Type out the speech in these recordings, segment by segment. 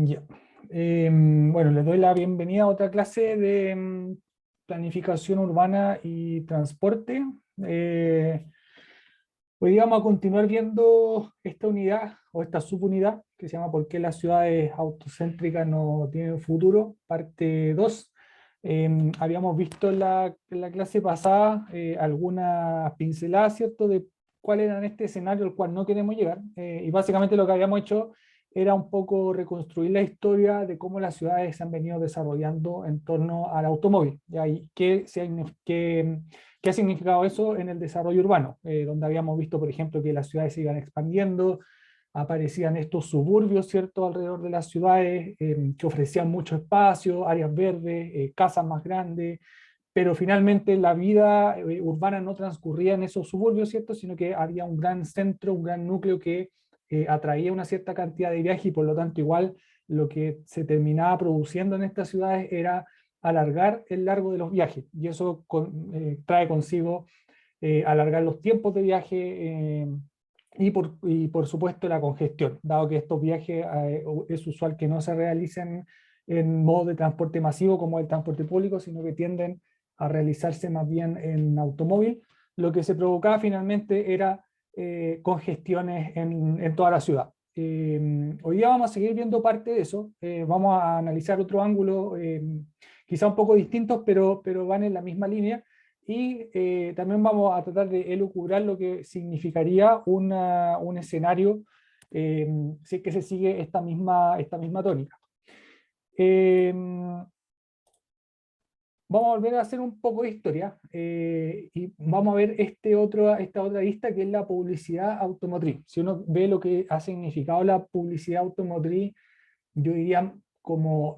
Ya. Bueno, les doy la bienvenida a otra clase de planificación urbana y transporte. Eh, Hoy día vamos a continuar viendo esta unidad o esta subunidad que se llama ¿Por qué las ciudades autocéntricas no tienen futuro? Parte 2. Habíamos visto en la clase pasada algunas pinceladas, ¿cierto?, de cuál era este escenario al cual no queremos llegar. Y básicamente lo que habíamos hecho era un poco reconstruir la historia de cómo las ciudades se han venido desarrollando en torno al automóvil. ¿Ya? Y qué ha significado eso en el desarrollo urbano, donde habíamos visto, por ejemplo, que las ciudades se iban expandiendo, aparecían estos suburbios, ¿cierto?, alrededor de las ciudades, que ofrecían mucho espacio, áreas verdes, casas más grandes, pero finalmente la vida urbana no transcurría en esos suburbios, ¿cierto?, sino que había un gran centro, un gran núcleo que atraía una cierta cantidad de viajes y por lo tanto igual lo que se terminaba produciendo en estas ciudades era alargar el largo de los viajes y eso trae consigo alargar los tiempos de viaje y por supuesto la congestión, dado que estos viajes es usual que no se realicen en modo de transporte masivo como el transporte público, sino que tienden a realizarse más bien en automóvil. Lo que se provocaba finalmente era congestiones en toda la ciudad. Hoy día vamos a seguir viendo parte de eso, vamos a analizar otro ángulo, quizá un poco distintos, pero van en la misma línea, y también vamos a tratar de elucubrar lo que significaría un escenario si es que se sigue esta misma tónica. Vamos a volver a hacer un poco de historia y vamos a ver esta otra lista que es la publicidad automotriz. Si uno ve lo que ha significado la publicidad automotriz, yo diría como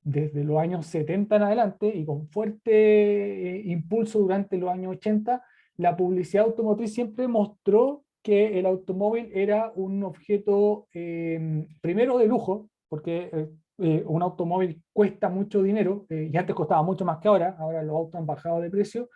desde los años 70 en adelante y con fuerte impulso durante los años 80, la publicidad automotriz siempre mostró que el automóvil era un objeto primero de lujo, porque un automóvil cuesta mucho dinero, y antes costaba mucho más que ahora los autos han bajado de precio,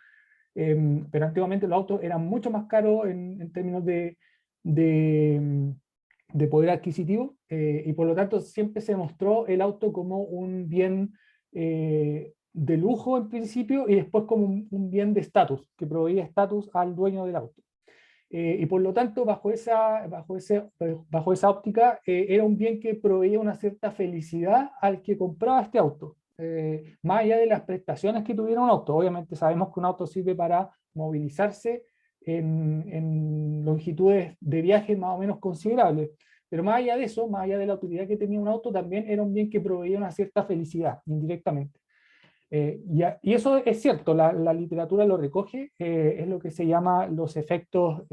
pero antiguamente los autos eran mucho más caros en términos de, de poder adquisitivo, y por lo tanto siempre se mostró el auto como un bien de lujo en principio y después como un bien de estatus, que proveía estatus al dueño del auto. Y por lo tanto, bajo esa óptica, era un bien que proveía una cierta felicidad al que compraba este auto. Más allá de las prestaciones que tuviera un auto. Obviamente sabemos que un auto sirve para movilizarse en longitudes de viaje más o menos considerables. Pero más allá de eso, más allá de la utilidad que tenía un auto, también era un bien que proveía una cierta felicidad, indirectamente. Y eso es cierto, la literatura lo recoge, es lo que se llama los efectos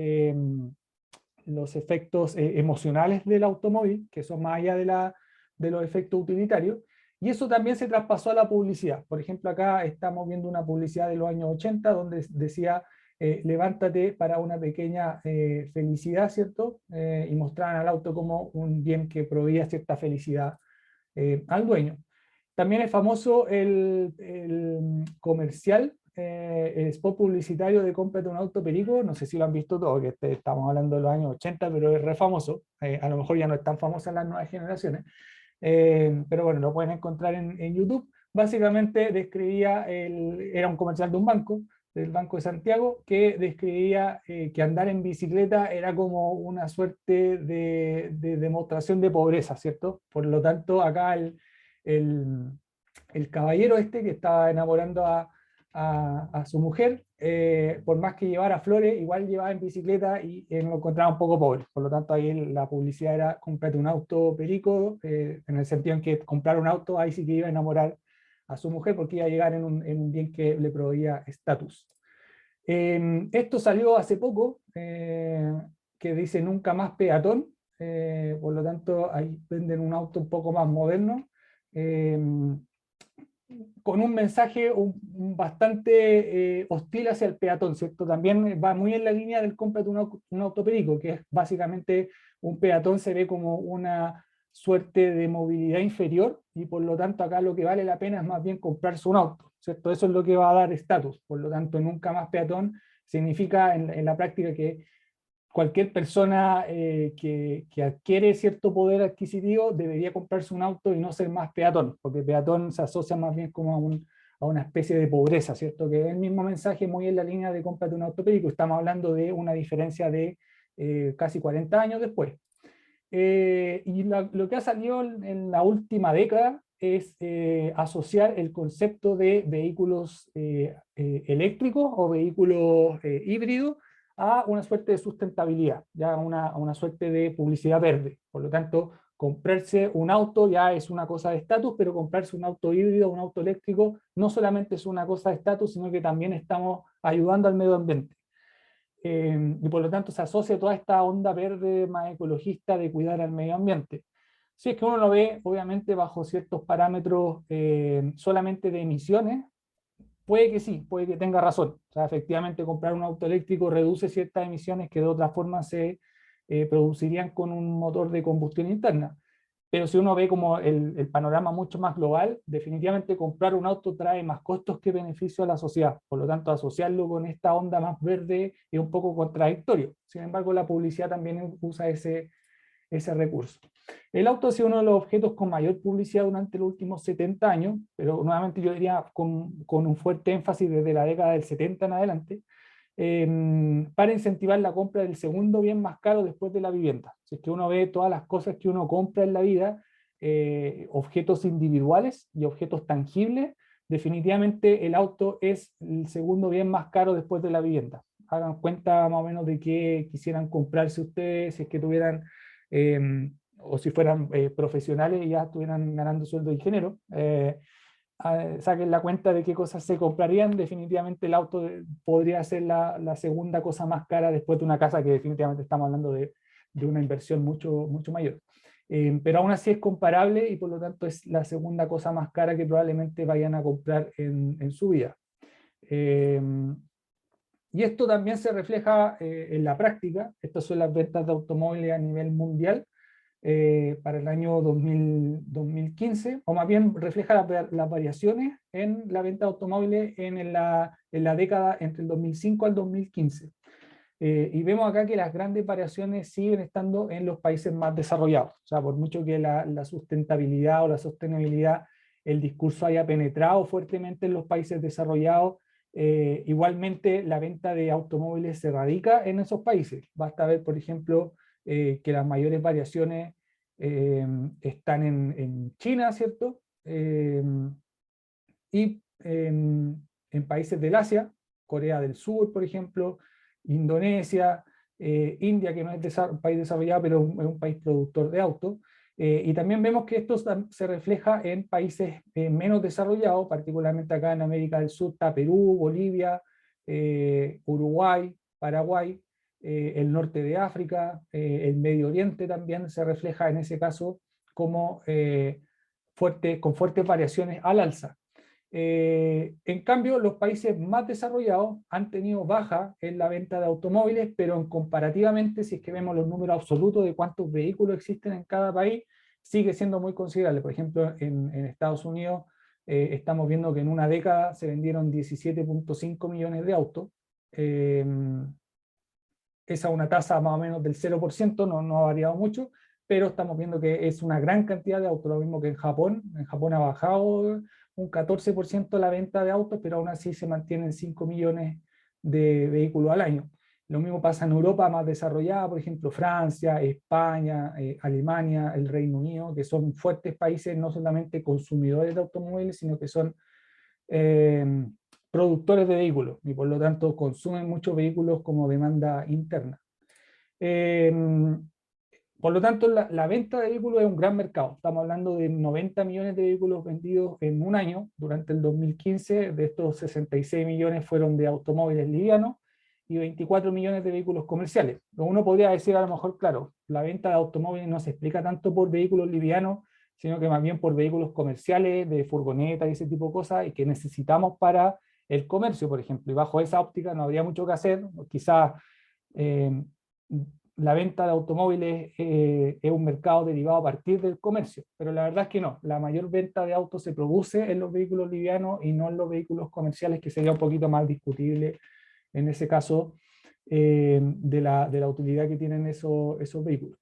emocionales del automóvil, que son más allá de los efectos utilitarios, y eso también se traspasó a la publicidad. Por ejemplo, acá estamos viendo una publicidad de los años 80 donde decía, levántate para una pequeña felicidad, ¿cierto? Y mostraban al auto como un bien que proveía cierta felicidad al dueño. También es famoso el comercial, el spot publicitario de cómprate un auto perico, no sé si lo han visto todos, que estamos hablando de los años 80, pero es re famoso, a lo mejor ya no es tan famoso en las nuevas generaciones, pero bueno, lo pueden encontrar en YouTube. Básicamente era un comercial de un banco, del Banco de Santiago, que describía que andar en bicicleta era como una suerte de demostración de pobreza, ¿cierto? Por lo tanto, acá el, el caballero este que estaba enamorando a su mujer, por más que llevara flores, igual llevaba en bicicleta y lo encontraba un poco pobre. Por lo tanto, ahí la publicidad era comprate un auto perico, en el sentido en que comprar un auto, ahí sí que iba a enamorar a su mujer porque iba a llegar en un bien que le proveía estatus. Esto salió hace poco, que dice nunca más peatón, por lo tanto ahí venden un auto un poco más moderno, eh, con un mensaje bastante hostil hacia el peatón, ¿cierto? También va muy en la línea del cómprate un auto perico, que es básicamente un peatón se ve como una suerte de movilidad inferior y por lo tanto acá lo que vale la pena es más bien comprarse un auto, ¿cierto? Eso es lo que va a dar estatus, por lo tanto nunca más peatón significa en la práctica que cualquier persona que adquiere cierto poder adquisitivo debería comprarse un auto y no ser más peatón, porque peatón se asocia más bien como a una especie de pobreza, ¿cierto? Que es el mismo mensaje muy en la línea de cómprate un auto perico. Estamos hablando de una diferencia de casi 40 años después. Lo que ha salido en la última década es asociar el concepto de vehículos eléctricos o vehículos híbridos a una suerte de sustentabilidad, ya a una suerte de publicidad verde. Por lo tanto, comprarse un auto ya es una cosa de estatus, pero comprarse un auto híbrido, un auto eléctrico, no solamente es una cosa de estatus, sino que también estamos ayudando al medio ambiente. Y por lo tanto se asocia toda esta onda verde más ecologista de cuidar al medio ambiente. Si es que uno lo ve, obviamente, bajo ciertos parámetros solamente de emisiones, puede que sí, puede que tenga razón. O sea, efectivamente, comprar un auto eléctrico reduce ciertas emisiones que de otra forma se producirían con un motor de combustión interna. Pero si uno ve como el panorama mucho más global, definitivamente comprar un auto trae más costos que beneficio a la sociedad. Por lo tanto, asociarlo con esta onda más verde es un poco contradictorio. Sin embargo, la publicidad también usa ese recurso. El auto ha sido uno de los objetos con mayor publicidad durante los últimos 70 años, pero nuevamente yo diría con un fuerte énfasis desde la década del 70 en adelante, para incentivar la compra del segundo bien más caro después de la vivienda. Si es que uno ve todas las cosas que uno compra en la vida, objetos individuales y objetos tangibles, definitivamente el auto es el segundo bien más caro después de la vivienda. Hagan cuenta más o menos de qué quisieran comprarse ustedes, si es que tuvieran, o si fueran profesionales y ya estuvieran ganando sueldo de ingeniero. Saquen la cuenta de qué cosas se comprarían, definitivamente el auto podría ser la segunda cosa más cara después de una casa, que definitivamente estamos hablando de una inversión mucho mayor. Pero aún así es comparable y por lo tanto es la segunda cosa más cara que probablemente vayan a comprar en su vida. Y esto también se refleja en la práctica. Estas son las ventas de automóviles a nivel mundial para el año 2015, o más bien refleja las variaciones en la venta de automóviles en la década entre el 2005 al 2015. Y vemos acá que las grandes variaciones siguen estando en los países más desarrollados. O sea, por mucho que la sustentabilidad o la sostenibilidad, el discurso haya penetrado fuertemente en los países desarrollados, igualmente la venta de automóviles se radica en esos países. Basta ver, por ejemplo, que las mayores variaciones están en China, ¿cierto? Y en países del Asia, Corea del Sur, por ejemplo, Indonesia, India, que no es un país desarrollado, pero es un país productor de autos. Y también vemos que esto se refleja en países menos desarrollados, particularmente acá en América del Sur está Perú, Bolivia, Uruguay, Paraguay, el norte de África, el Medio Oriente también se refleja en ese caso como con fuertes variaciones al alza. En cambio, los países más desarrollados han tenido baja en la venta de automóviles, pero en comparativamente, si es que vemos los números absolutos de cuántos vehículos existen en cada país, sigue siendo muy considerable. Por ejemplo, en Estados Unidos estamos viendo que en una década se vendieron 17.5 millones de autos. Esa es una tasa más o menos del 0%, no ha variado mucho, pero estamos viendo que es una gran cantidad de autos, lo mismo que en Japón. En Japón ha bajado un 14% la venta de autos, pero aún así se mantienen 5 millones de vehículos al año. Lo mismo pasa en Europa más desarrollada, por ejemplo, Francia, España, Alemania, el Reino Unido, que son fuertes países no solamente consumidores de automóviles, sino que son eh, productores de vehículos y por lo tanto consumen muchos vehículos como demanda interna. Eh, por lo tanto, la venta de vehículos es un gran mercado. Estamos hablando de 90 millones de vehículos vendidos en un año durante el 2015. De estos 66 millones fueron de automóviles livianos y 24 millones de vehículos comerciales. Uno podría decir a lo mejor, claro, la venta de automóviles no se explica tanto por vehículos livianos, sino que más bien por vehículos comerciales, de furgonetas y ese tipo de cosas, y que necesitamos para el comercio, por ejemplo. Y bajo esa óptica no habría mucho que hacer. Quizás la venta de automóviles es un mercado derivado a partir del comercio, pero la verdad es que no. La mayor venta de autos se produce en los vehículos livianos y no en los vehículos comerciales, que sería un poquito más discutible en ese caso de la utilidad que tienen esos vehículos.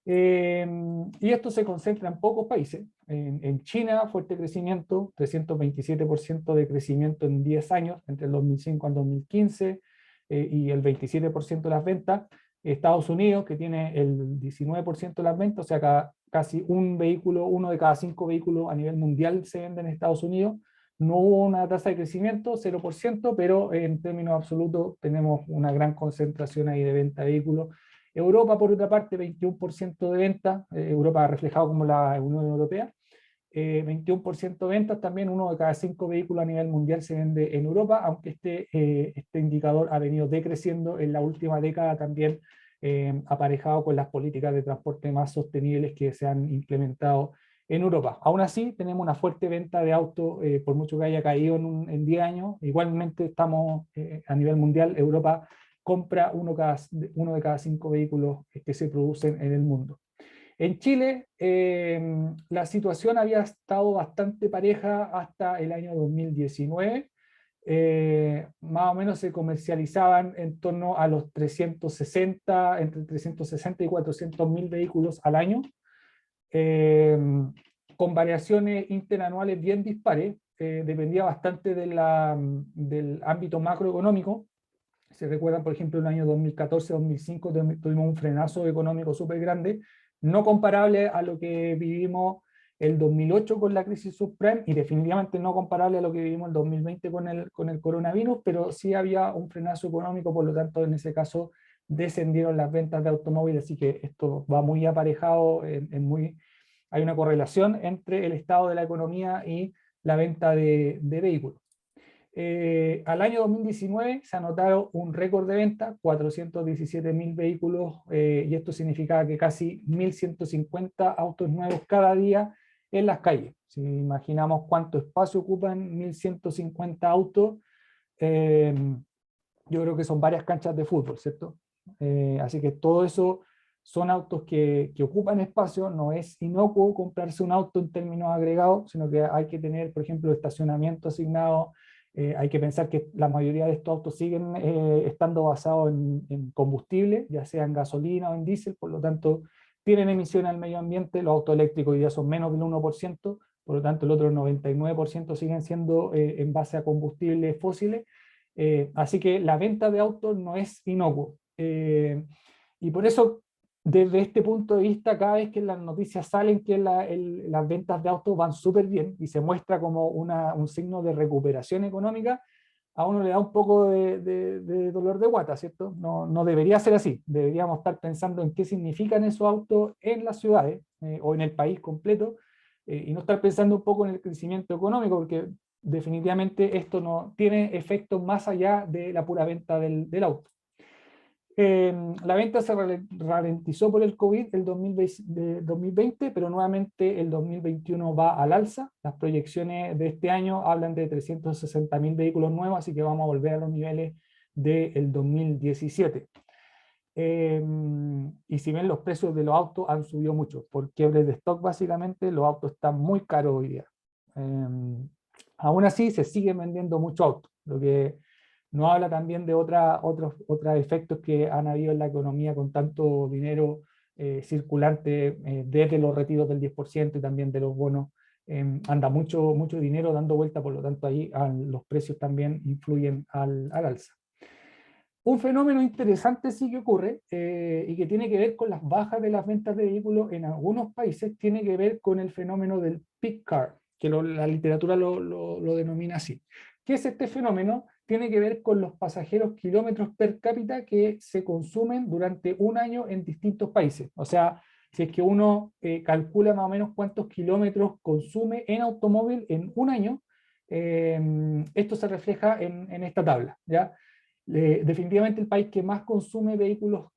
Y esto se concentra en pocos países. En China, fuerte crecimiento, 327% de crecimiento en 10 años, entre el 2005 al 2015, y el 27% de las ventas. Estados Unidos, que tiene el 19% de las ventas, o sea, casi un vehículo, uno de cada 5 vehículos a nivel mundial se vende en Estados Unidos. No hubo una tasa de crecimiento, 0%, pero en términos absolutos tenemos una gran concentración ahí de venta de vehículos. Europa, por otra parte, 21% de ventas, Europa reflejado como la Unión Europea, 21% de ventas, también uno de cada 5 vehículos a nivel mundial se vende en Europa, aunque este indicador ha venido decreciendo en la última década también, aparejado con las políticas de transporte más sostenibles que se han implementado en Europa. Aún así, tenemos una fuerte venta de autos, por mucho que haya caído en 10 años, igualmente estamos a nivel mundial, Europa compra uno de cada 5 vehículos que se producen en el mundo. En Chile, la situación había estado bastante pareja hasta el año 2019. Más o menos se comercializaban en torno a los 360, entre 360 y 400 mil vehículos al año, con variaciones interanuales bien dispares. Dependía bastante del ámbito macroeconómico. Se recuerdan, por ejemplo, en el año 2014-2005 tuvimos un frenazo económico súper grande, no comparable a lo que vivimos el 2008 con la crisis subprime, y definitivamente no comparable a lo que vivimos el 2020 con el coronavirus, pero sí había un frenazo económico, por lo tanto, en ese caso descendieron las ventas de automóviles, así que esto va muy aparejado, hay una correlación entre el estado de la economía y la venta de vehículos. Al año 2019 se anotaron un récord de ventas, 417 mil vehículos, y esto significaba que casi 1.150 autos nuevos cada día en las calles. Si imaginamos cuánto espacio ocupan 1.150 autos, yo creo que son varias canchas de fútbol, ¿cierto? Así que todo eso son autos que ocupan espacio. No es inocuo comprarse un auto en términos agregados, sino que hay que tener, por ejemplo, estacionamiento asignado. Hay que pensar que la mayoría de estos autos siguen estando basados en combustible, ya sea en gasolina o en diésel, por lo tanto tienen emisión al medio ambiente. Los autos eléctricos hoy día son menos del 1%, por lo tanto el otro 99% siguen siendo en base a combustibles fósiles. Así que la venta de autos no es inocuo. Y por eso, desde este punto de vista, cada vez que las noticias salen que las ventas de autos van súper bien y se muestra como un signo de recuperación económica, a uno le da un poco de dolor de guata, ¿cierto? No debería ser así. Deberíamos estar pensando en qué significan esos autos en las ciudades o en el país completo, y no estar pensando un poco en el crecimiento económico, porque definitivamente esto no tiene efectos más allá de la pura venta del auto. La venta se ralentizó por el COVID el 2020, pero nuevamente el 2021 va al alza. Las proyecciones de este año hablan de 360 mil vehículos nuevos, así que vamos a volver a los niveles del 2017. Y si bien los precios de los autos han subido mucho, por quiebres de stock básicamente, los autos están muy caros hoy día. Aún así se siguen vendiendo muchos autos, lo que nos habla también de otros efectos que han habido en la economía con tanto dinero circulante, desde los retiros del 10% y también de los bonos. Anda mucho dinero dando vuelta, por lo tanto ahí los precios también influyen al alza. Un fenómeno interesante sí que ocurre, y que tiene que ver con las bajas de las ventas de vehículos en algunos países, tiene que ver con el fenómeno del peak car, que la literatura lo denomina así. ¿Qué es este fenómeno? Tiene que ver con los pasajeros kilómetros per cápita que se consumen durante un año en distintos países. O sea, si es que uno calcula más o menos cuántos kilómetros consume en automóvil en un año, esto se refleja en esta tabla, ¿ya? Definitivamente el país que más consume vehículos,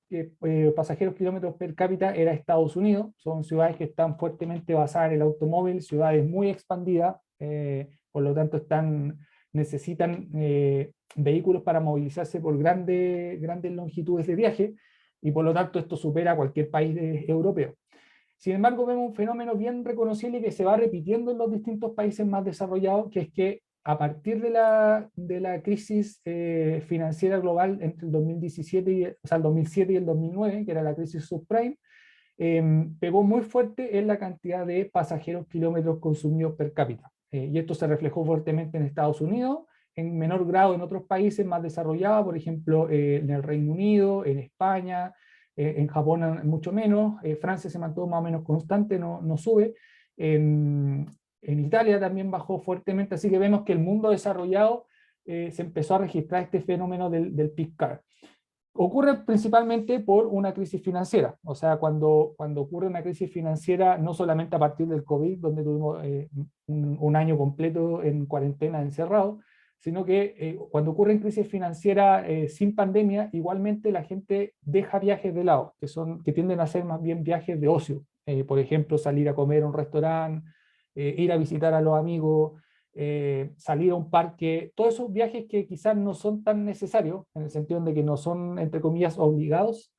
pasajeros kilómetros per cápita, era Estados Unidos. Son ciudades que están fuertemente basadas en el automóvil, ciudades muy expandidas, por lo tanto necesitan vehículos para movilizarse por grandes longitudes de viaje, y por lo tanto esto supera a cualquier país europeo. Sin embargo, vemos un fenómeno bien reconocible que se va repitiendo en los distintos países más desarrollados, que es que a partir de la crisis financiera global entre el 2017 o sea, el 2007 y el 2009, que era la crisis subprime, pegó muy fuerte en la cantidad de pasajeros kilómetros consumidos per cápita. Y esto se reflejó fuertemente en Estados Unidos, en menor grado en otros países más desarrollados, por ejemplo, en el Reino Unido, en España, en Japón mucho menos, Francia se mantuvo más o menos constante, no sube, en Italia también bajó fuertemente, así que vemos que el mundo desarrollado se empezó a registrar este fenómeno del peak car. Ocurre principalmente por una crisis financiera, o sea, cuando ocurre una crisis financiera, no solamente a partir del COVID, donde tuvimos un año completo en cuarentena encerrado, sino que cuando ocurre en crisis financiera sin pandemia, igualmente la gente deja viajes de lado, que tienden a ser más bien viajes de ocio, por ejemplo, salir a comer a un restaurante, ir a visitar a los amigos, salir a un parque, todos esos viajes que quizás no son tan necesarios, en el sentido de que no son, entre comillas, obligados,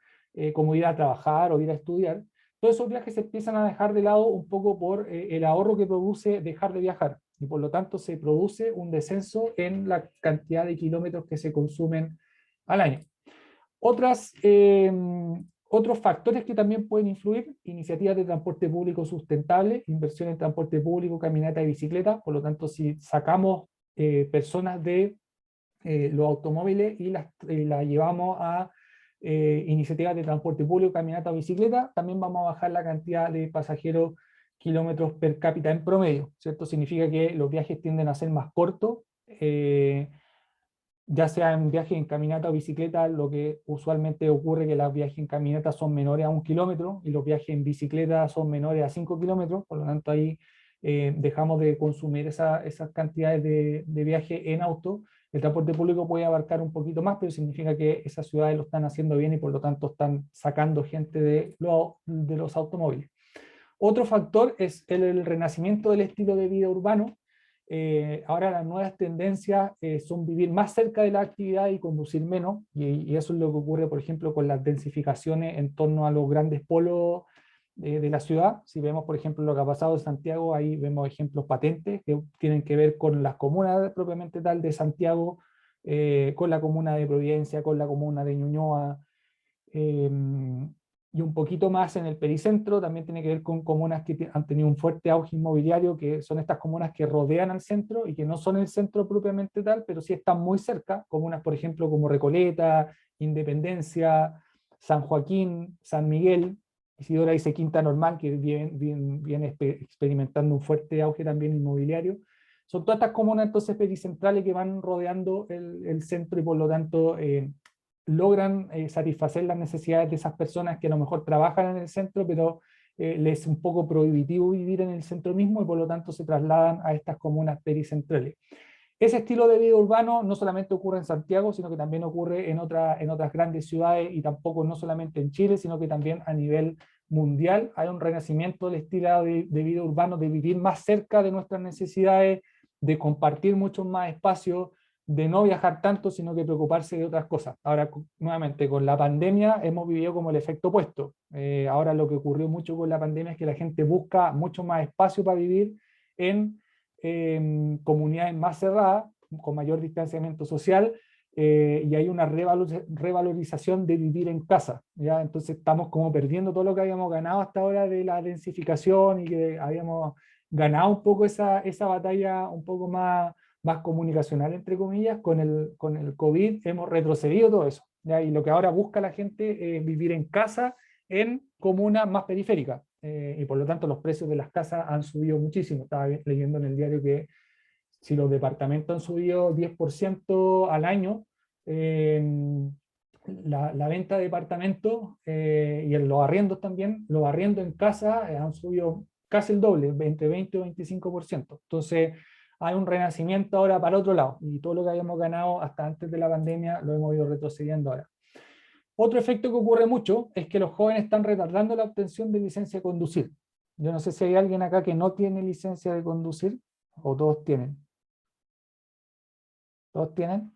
como ir a trabajar o ir a estudiar, todos esos viajes se empiezan a dejar de lado un poco por el ahorro que produce dejar de viajar, y por lo tanto se produce un descenso en la cantidad de kilómetros que se consumen al año. Otros factores que también pueden influir: iniciativas de transporte público sustentable, inversión en transporte público, caminata y bicicleta. Por lo tanto, si sacamos personas de los automóviles y las llevamos a iniciativas de transporte público, caminata o bicicleta, también vamos a bajar la cantidad de pasajeros kilómetros per cápita en promedio, ¿cierto? Significa que los viajes tienden a ser más cortos, ya sea en viaje en caminata o bicicleta. Lo que usualmente ocurre es que los viajes en caminata son menores a 1 kilómetro y los viajes en bicicleta son menores a 5 kilómetros, por lo tanto ahí dejamos de consumir esas cantidades de viaje en auto. El transporte público puede abarcar un poquito más, pero significa que esas ciudades lo están haciendo bien y por lo tanto están sacando gente de los automóviles. Otro factor es el renacimiento del estilo de vida urbano. Ahora las nuevas tendencias son vivir más cerca de la actividad y conducir menos, y eso es lo que ocurre, por ejemplo, con las densificaciones en torno a los grandes polos de la ciudad. Si vemos, por ejemplo, lo que ha pasado en Santiago, ahí vemos ejemplos patentes que tienen que ver con las comunas propiamente tal de Santiago, con la comuna de Providencia, con la comuna de Ñuñoa, y un poquito más en el pericentro. También tiene que ver con comunas que han tenido un fuerte auge inmobiliario, que son estas comunas que rodean al centro y que no son el centro propiamente tal, pero sí están muy cerca, comunas por ejemplo como Recoleta, Independencia, San Joaquín, San Miguel, Isidora dice Quinta Normal, que viene experimentando un fuerte auge también inmobiliario. Son todas estas comunas entonces pericentrales que van rodeando el centro y por lo tanto logran satisfacer las necesidades de esas personas que a lo mejor trabajan en el centro, pero les es un poco prohibitivo vivir en el centro mismo y por lo tanto se trasladan a estas comunas pericentrales. Ese estilo de vida urbano no solamente ocurre en Santiago, sino que también ocurre en otras grandes ciudades, y tampoco no solamente en Chile, sino que también a nivel mundial. Hay un renacimiento del estilo de vida urbano, de vivir más cerca de nuestras necesidades, de compartir muchos más espacios, de no viajar tanto, sino que preocuparse de otras cosas. Ahora, nuevamente, con la pandemia hemos vivido como el efecto opuesto. Ahora lo que ocurrió mucho con la pandemia es que la gente busca mucho más espacio para vivir en comunidades más cerradas, con mayor distanciamiento social, y hay una revalorización de vivir en casa, ¿ya? Entonces estamos como perdiendo todo lo que habíamos ganado hasta ahora de la densificación, y que habíamos ganado un poco esa batalla un poco más comunicacional, entre comillas. Con el COVID hemos retrocedido todo eso, ¿ya? Y lo que ahora busca la gente es vivir en casa en comunas más periféricas, y por lo tanto los precios de las casas han subido muchísimo. Estaba leyendo en el diario que si los departamentos han subido 10% al año, la venta de departamentos y los arriendos también, los arriendos en casa han subido casi el doble, entre 20 o 25%. Entonces hay un renacimiento ahora para el otro lado, y todo lo que habíamos ganado hasta antes de la pandemia lo hemos ido retrocediendo ahora. Otro efecto que ocurre mucho es que los jóvenes están retardando la obtención de licencia de conducir. Yo no sé si hay alguien acá que no tiene licencia de conducir, o todos tienen. ¿Todos tienen?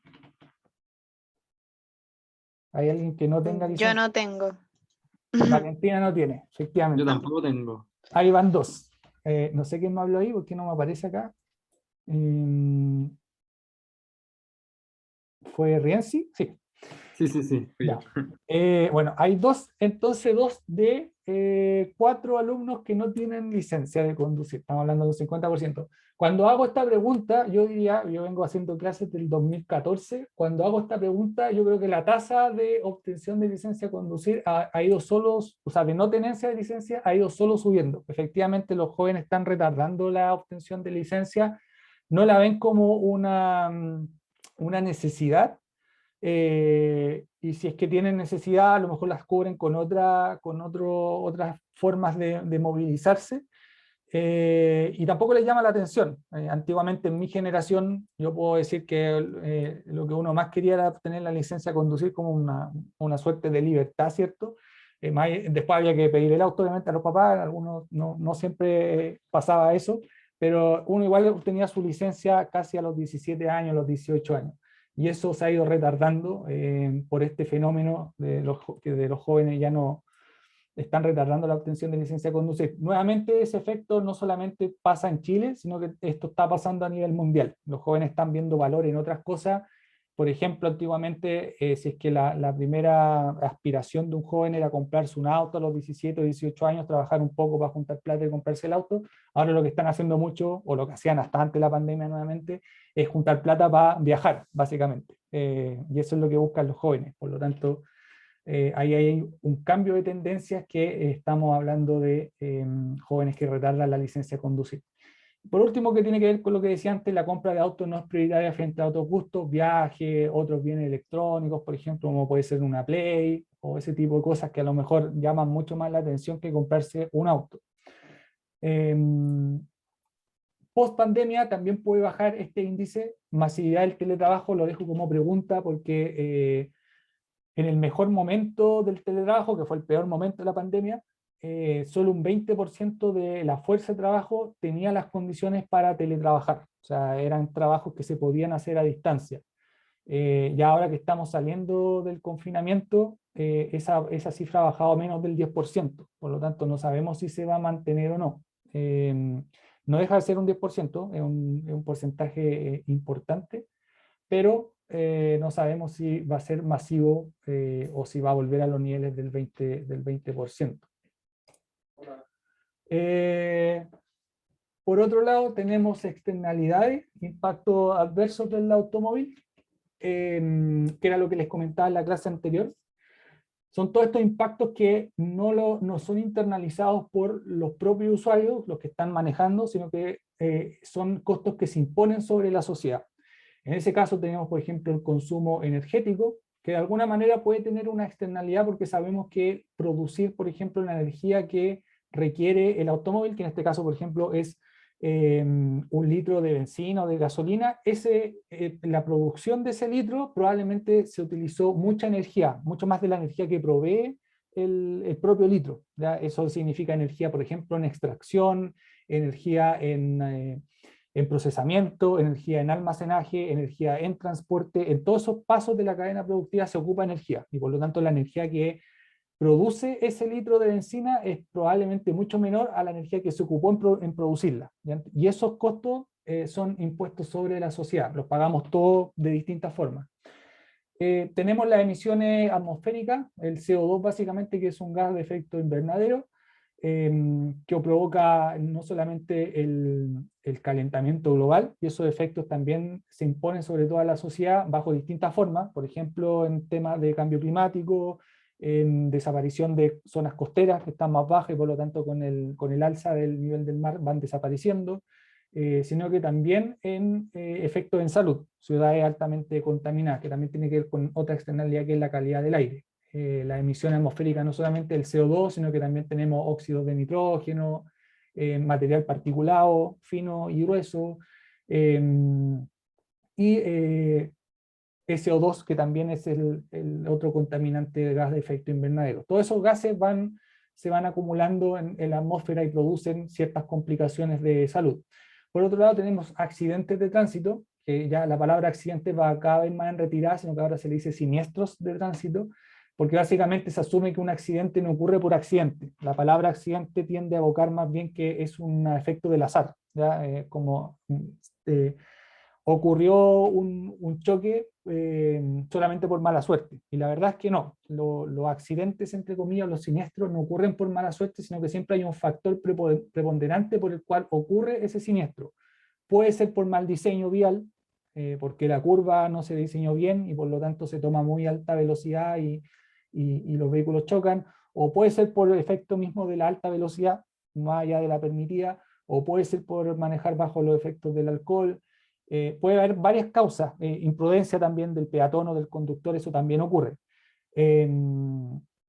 ¿Hay alguien que no tenga licencia? Yo no tengo. Valentina no tiene, efectivamente. Yo tampoco tengo. Ahí van dos. No sé quién me habló ahí, porque no me aparece acá. Em, ¿Fue Rienzi? Sí. Sí, sí, sí, fui yo. Ya. Bueno, hay entonces dos de cuatro alumnos que no tienen licencia de conducir. Estamos hablando de un 50%. Cuando hago esta pregunta, yo diría, yo vengo haciendo clases del 2014, cuando hago esta pregunta, yo creo que la tasa de obtención de licencia de conducir ha ido solo, o sea, de no tenencia de licencia, ha ido solo subiendo. Efectivamente, los jóvenes están retardando la obtención de licencia, no la ven como una necesidad, y si es que tienen necesidad, a lo mejor las cubren otras formas de movilizarse, y tampoco les llama la atención. Antiguamente en mi generación yo puedo decir que lo que uno más quería era tener la licencia de conducir como una suerte de libertad, ¿cierto? Después había que pedir el auto, obviamente, a los papás, algunos no siempre pasaba eso, pero uno igual obtenía su licencia casi a los 17 años, a los 18 años. Y eso se ha ido retardando por este fenómeno que de los jóvenes ya no están retardando la obtención de licencia de conducir. Nuevamente, ese efecto no solamente pasa en Chile, sino que esto está pasando a nivel mundial. Los jóvenes están viendo valor en otras cosas. Por ejemplo, antiguamente, si es que la primera aspiración de un joven era comprarse un auto a los 17 o 18 años, trabajar un poco para juntar plata y comprarse el auto, ahora lo que están haciendo mucho, o lo que hacían hasta antes de la pandemia nuevamente, es juntar plata para viajar, básicamente. Y eso es lo que buscan los jóvenes. Por lo tanto, ahí hay un cambio de tendencias que estamos hablando de jóvenes que retardan la licencia de conducir. Por último, que tiene que ver con lo que decía antes, la compra de autos no es prioritaria frente a otros gustos, viajes, otros bienes electrónicos, por ejemplo, como puede ser una Play o ese tipo de cosas que a lo mejor llaman mucho más la atención que comprarse un auto. Post pandemia también puede bajar este índice, masividad del teletrabajo, lo dejo como pregunta porque en el mejor momento del teletrabajo, que fue el peor momento de la pandemia, solo un 20% de la fuerza de trabajo tenía las condiciones para teletrabajar. O sea, eran trabajos que se podían hacer a distancia. Ya ahora que estamos saliendo del confinamiento, esa cifra ha bajado a menos del 10%. Por lo tanto, no sabemos si se va a mantener o no. No deja de ser un 10%, es un porcentaje importante, pero no sabemos si va a ser masivo o si va a volver a los niveles del 20%. Por otro lado, tenemos externalidades, impactos adversos del automóvil, que era lo que les comentaba en la clase anterior. Son todos estos impactos que no son internalizados por los propios usuarios, los que están manejando, sino que son costos que se imponen sobre la sociedad. En ese caso tenemos, por ejemplo, el consumo energético, que de alguna manera puede tener una externalidad porque sabemos que producir, por ejemplo, la energía que requiere el automóvil, que en este caso, por ejemplo, es un litro de benzina o de gasolina, la producción de ese litro probablemente se utilizó mucha energía, mucho más de la energía que provee el propio litro. ¿Ya? Eso significa energía, por ejemplo, en extracción, energía en procesamiento, energía en almacenaje, energía en transporte. En todos esos pasos de la cadena productiva se ocupa energía, y por lo tanto la energía que produce ese litro de benzina es probablemente mucho menor a la energía que se ocupó en producirla. ¿Ya? Y esos costos son impuestos sobre la sociedad, los pagamos todos de distintas formas. Tenemos las emisiones atmosféricas, el CO2 básicamente, que es un gas de efecto invernadero, que provoca no solamente el calentamiento global, y esos efectos también se imponen sobre toda la sociedad bajo distintas formas, por ejemplo, en temas de cambio climático, en desaparición de zonas costeras que están más bajas y por lo tanto con el alza del nivel del mar van desapareciendo, sino que también en efectos en salud, ciudades altamente contaminadas, que también tiene que ver con otra externalidad que es la calidad del aire. La emisión atmosférica no solamente el CO2, sino que también tenemos óxidos de nitrógeno, material particulado, fino y grueso, y SO2, que también es el otro contaminante de gas de efecto invernadero. Todos esos gases se van acumulando en la atmósfera y producen ciertas complicaciones de salud. Por otro lado, tenemos accidentes de tránsito, que ya la palabra accidente va cada vez más en retirada, sino que ahora se le dice siniestros de tránsito, porque básicamente se asume que un accidente no ocurre por accidente. La palabra accidente tiende a evocar más bien que es un efecto del azar, ¿ya? Como ocurrió un choque solamente por mala suerte. Y la verdad es que no, los accidentes, entre comillas, los siniestros, no ocurren por mala suerte, sino que siempre hay un factor preponderante por el cual ocurre ese siniestro. Puede ser por mal diseño vial, porque la curva no se diseñó bien y por lo tanto se toma muy alta velocidad y los vehículos chocan, o puede ser por el efecto mismo de la alta velocidad, más allá de la permitida, o puede ser por manejar bajo los efectos del alcohol. Puede haber varias causas, imprudencia también del peatón o del conductor, eso también ocurre.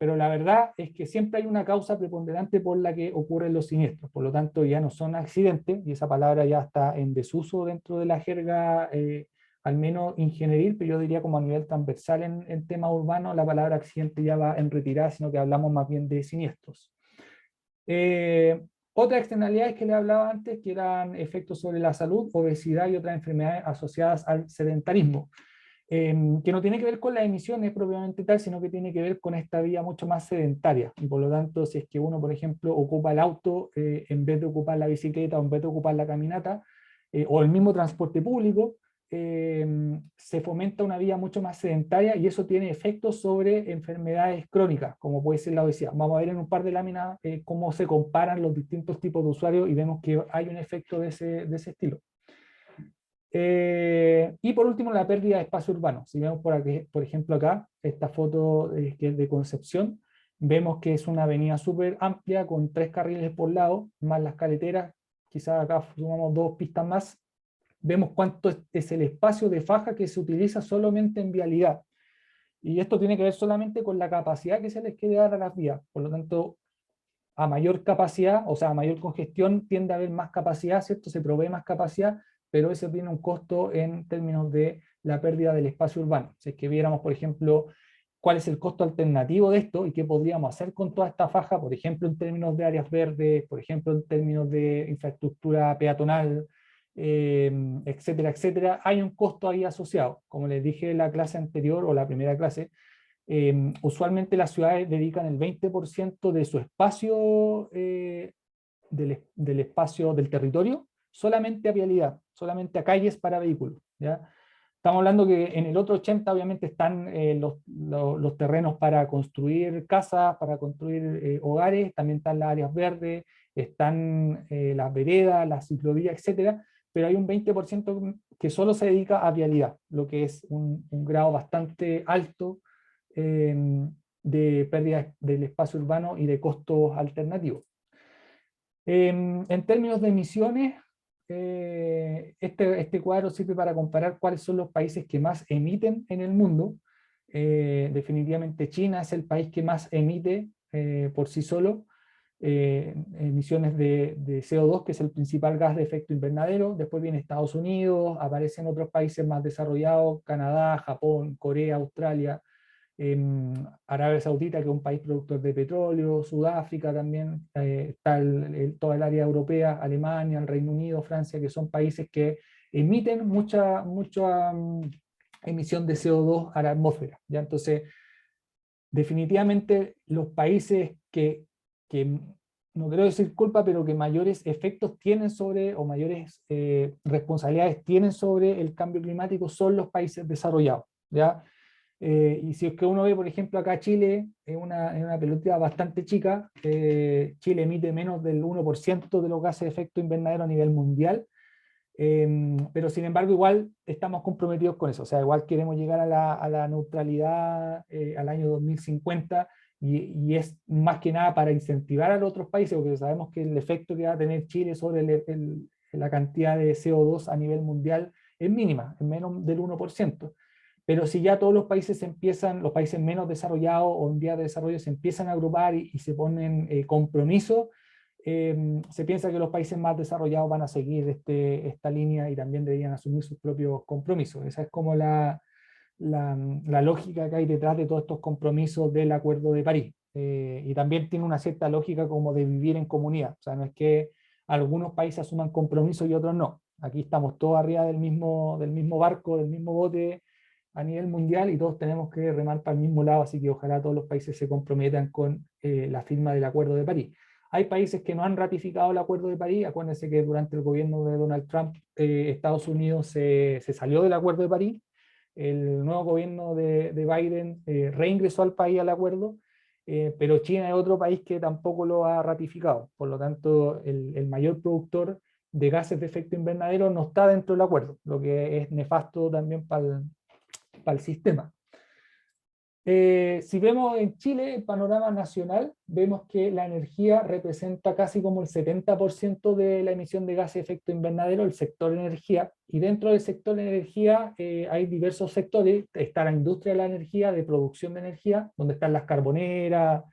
Pero la verdad es que siempre hay una causa preponderante por la que ocurren los siniestros, por lo tanto ya no son accidentes, y esa palabra ya está en desuso dentro de la jerga, al menos ingenieril, pero yo diría como a nivel transversal en temas urbanos, la palabra accidente ya va en retirada, sino que hablamos más bien de siniestros. Otras externalidades que le hablaba antes, que eran efectos sobre la salud, obesidad y otras enfermedades asociadas al sedentarismo, que no tiene que ver con las emisiones propiamente tal, sino que tiene que ver con esta vida mucho más sedentaria. Y por lo tanto, si es que uno, por ejemplo, ocupa el auto en vez de ocupar la bicicleta o en vez de ocupar la caminata, o el mismo transporte público, se fomenta una vida mucho más sedentaria y eso tiene efectos sobre enfermedades crónicas, como puede ser la obesidad. Vamos a ver en un par de láminas cómo se comparan los distintos tipos de usuarios y vemos que hay un efecto de ese estilo. Y por último, la pérdida de espacio urbano. Si vemos por aquí, por ejemplo acá, esta foto que es de Concepción, vemos que es una avenida súper amplia con 3 carriles por lado, más las caleteras, quizás acá sumamos 2 pistas más, vemos cuánto es el espacio de faja que se utiliza solamente en vialidad. Y esto tiene que ver solamente con la capacidad que se les quiere dar a las vías. Por lo tanto, a mayor capacidad, o sea, a mayor congestión, tiende a haber más capacidad, ¿cierto? Se provee más capacidad, pero eso tiene un costo en términos de la pérdida del espacio urbano. Si es que viéramos, por ejemplo, cuál es el costo alternativo de esto y qué podríamos hacer con toda esta faja, por ejemplo, en términos de áreas verdes, por ejemplo, en términos de infraestructura peatonal, etcétera, etcétera, hay un costo ahí asociado. Como les dije en la clase anterior o la primera clase, usualmente las ciudades dedican el 20% de su espacio, del espacio del territorio, solamente a vialidad, solamente a calles para vehículos, ¿ya? Estamos hablando que en el otro 80 obviamente están los terrenos para construir casas, para construir hogares, también están las áreas verdes, están las veredas, las ciclovías, etcétera, pero hay un 20% que solo se dedica a vialidad, lo que es un grado bastante alto de pérdida del espacio urbano y de costos alternativos. En términos de emisiones, este cuadro sirve para comparar cuáles son los países que más emiten en el mundo. Definitivamente China es el país que más emite por sí solo emisiones de CO2, que es el principal gas de efecto invernadero. Después viene Estados Unidos, aparecen otros países más desarrollados, Canadá, Japón, Corea, Australia, Arabia Saudita, que es un país productor de petróleo, Sudáfrica también, está toda el área europea, Alemania, el Reino Unido, Francia, que son países que emiten mucha emisión de CO2 a la atmósfera, ¿ya? Entonces, definitivamente los países que no quiero decir culpa, pero que mayores efectos tienen sobre, o mayores responsabilidades tienen sobre el cambio climático son los países desarrollados, ¿ya? Y si es que uno ve, por ejemplo, acá Chile, es una pelotita bastante chica, Chile emite menos del 1% de los gases de efecto invernadero a nivel mundial, pero sin embargo igual estamos comprometidos con eso, o sea, igual queremos llegar a la neutralidad al año 2050, y es más que nada para incentivar a los otros países, porque sabemos que el efecto que va a tener Chile sobre la cantidad de CO2 a nivel mundial es mínima, es menos del 1%. Pero si ya todos los países los países menos desarrollados o en vías de desarrollo se empiezan a agrupar y se ponen compromisos, se piensa que los países más desarrollados van a seguir esta línea y también deberían asumir sus propios compromisos. Esa es como la lógica que hay detrás de todos estos compromisos del Acuerdo de París. Y también tiene una cierta lógica como de vivir en comunidad. O sea, no es que algunos países asuman compromisos y otros no. Aquí estamos todos arriba del mismo barco, del mismo bote a nivel mundial, y todos tenemos que remar para el mismo lado, así que ojalá todos los países se comprometan con la firma del Acuerdo de París. Hay países que no han ratificado el Acuerdo de París. Acuérdense que durante el gobierno de Donald Trump, Estados Unidos se salió del Acuerdo de París. El nuevo gobierno de Biden reingresó al país al acuerdo, pero China es otro país que tampoco lo ha ratificado. Por lo tanto, el mayor productor de gases de efecto invernadero no está dentro del acuerdo, lo que es nefasto también para el sistema. Si vemos en Chile el panorama nacional, vemos que la energía representa casi como el 70% de la emisión de gases de efecto invernadero, el sector energía, y dentro del sector energía hay diversos sectores. Está la industria de la energía, de producción de energía, donde están las carboneras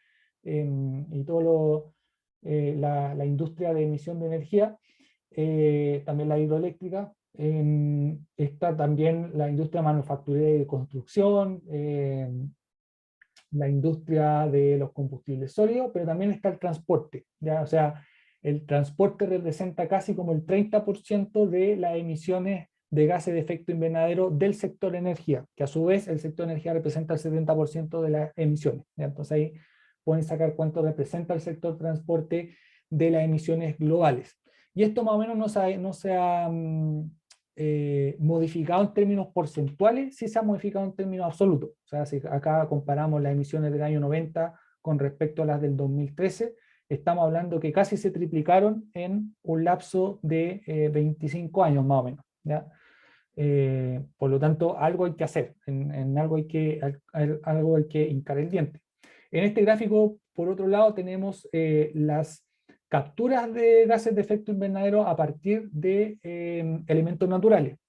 y todo la industria de emisión de energía, también la hidroeléctrica. Está también la industria manufacturera y de construcción, la industria de los combustibles sólidos, pero también está el transporte, ¿ya? O sea, el transporte representa casi como el 30% de las emisiones de gases de efecto invernadero del sector energía, que a su vez el sector energía representa el 70% de las emisiones, ¿ya? Entonces ahí pueden sacar cuánto representa el sector transporte de las emisiones globales. Y esto más o menos no se ha modificado en términos porcentuales, sí se ha modificado en términos absolutos. O sea, si acá comparamos las emisiones del año 90 con respecto a las del 2013, estamos hablando que casi se triplicaron en un lapso de 25 años más o menos, ¿ya? Por lo tanto, algo hay que hacer, en algo algo hay que hincar el diente. En este gráfico, por otro lado, tenemos las capturas de gases de efecto invernadero a partir de elementos naturales.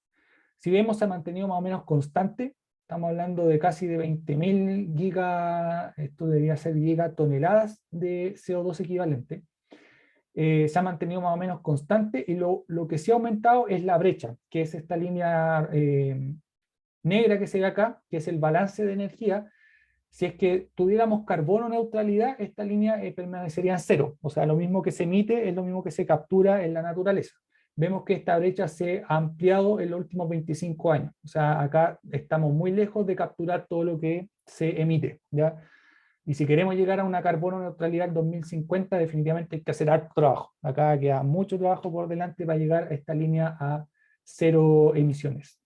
Si vemos, se ha mantenido más o menos constante. Estamos hablando de casi de 20.000 gigas, esto debería ser gigatoneladas de CO2 equivalente. Se ha mantenido más o menos constante, y lo que sí ha aumentado es la brecha, que es esta línea negra que se ve acá, que es el balance de energía. Si es que tuviéramos carbono neutralidad, esta línea permanecería en cero. O sea, lo mismo que se emite es lo mismo que se captura en la naturaleza. Vemos que esta brecha se ha ampliado en los últimos 25 años. O sea, acá estamos muy lejos de capturar todo lo que se emite, ¿ya? Y si queremos llegar a una carbono neutralidad en 2050, definitivamente hay que hacer harto trabajo. Acá queda mucho trabajo por delante para llegar a esta línea a cero emisiones.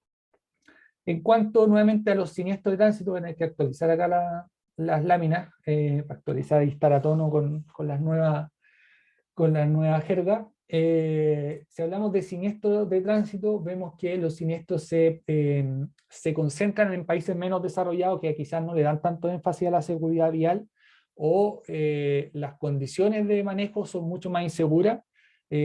En cuanto nuevamente a los siniestros de tránsito, van a tener que actualizar acá las láminas, para actualizar y estar a tono con las nuevas jergas. Si hablamos de siniestros de tránsito, vemos que los siniestros se concentran en países menos desarrollados, que quizás no le dan tanto énfasis a la seguridad vial, o las condiciones de manejo son mucho más inseguras.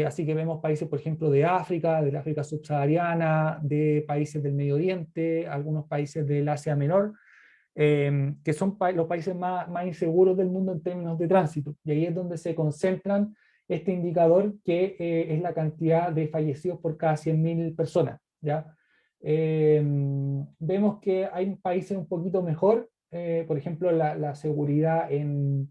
Así que vemos países, por ejemplo, del África subsahariana, de países del Medio Oriente, algunos países del Asia Menor, que son los países más inseguros del mundo en términos de tránsito. Y ahí es donde se concentran este indicador, que es la cantidad de fallecidos por cada 100.000 personas, ¿ya? Vemos que hay países un poquito mejor, por ejemplo, la seguridad en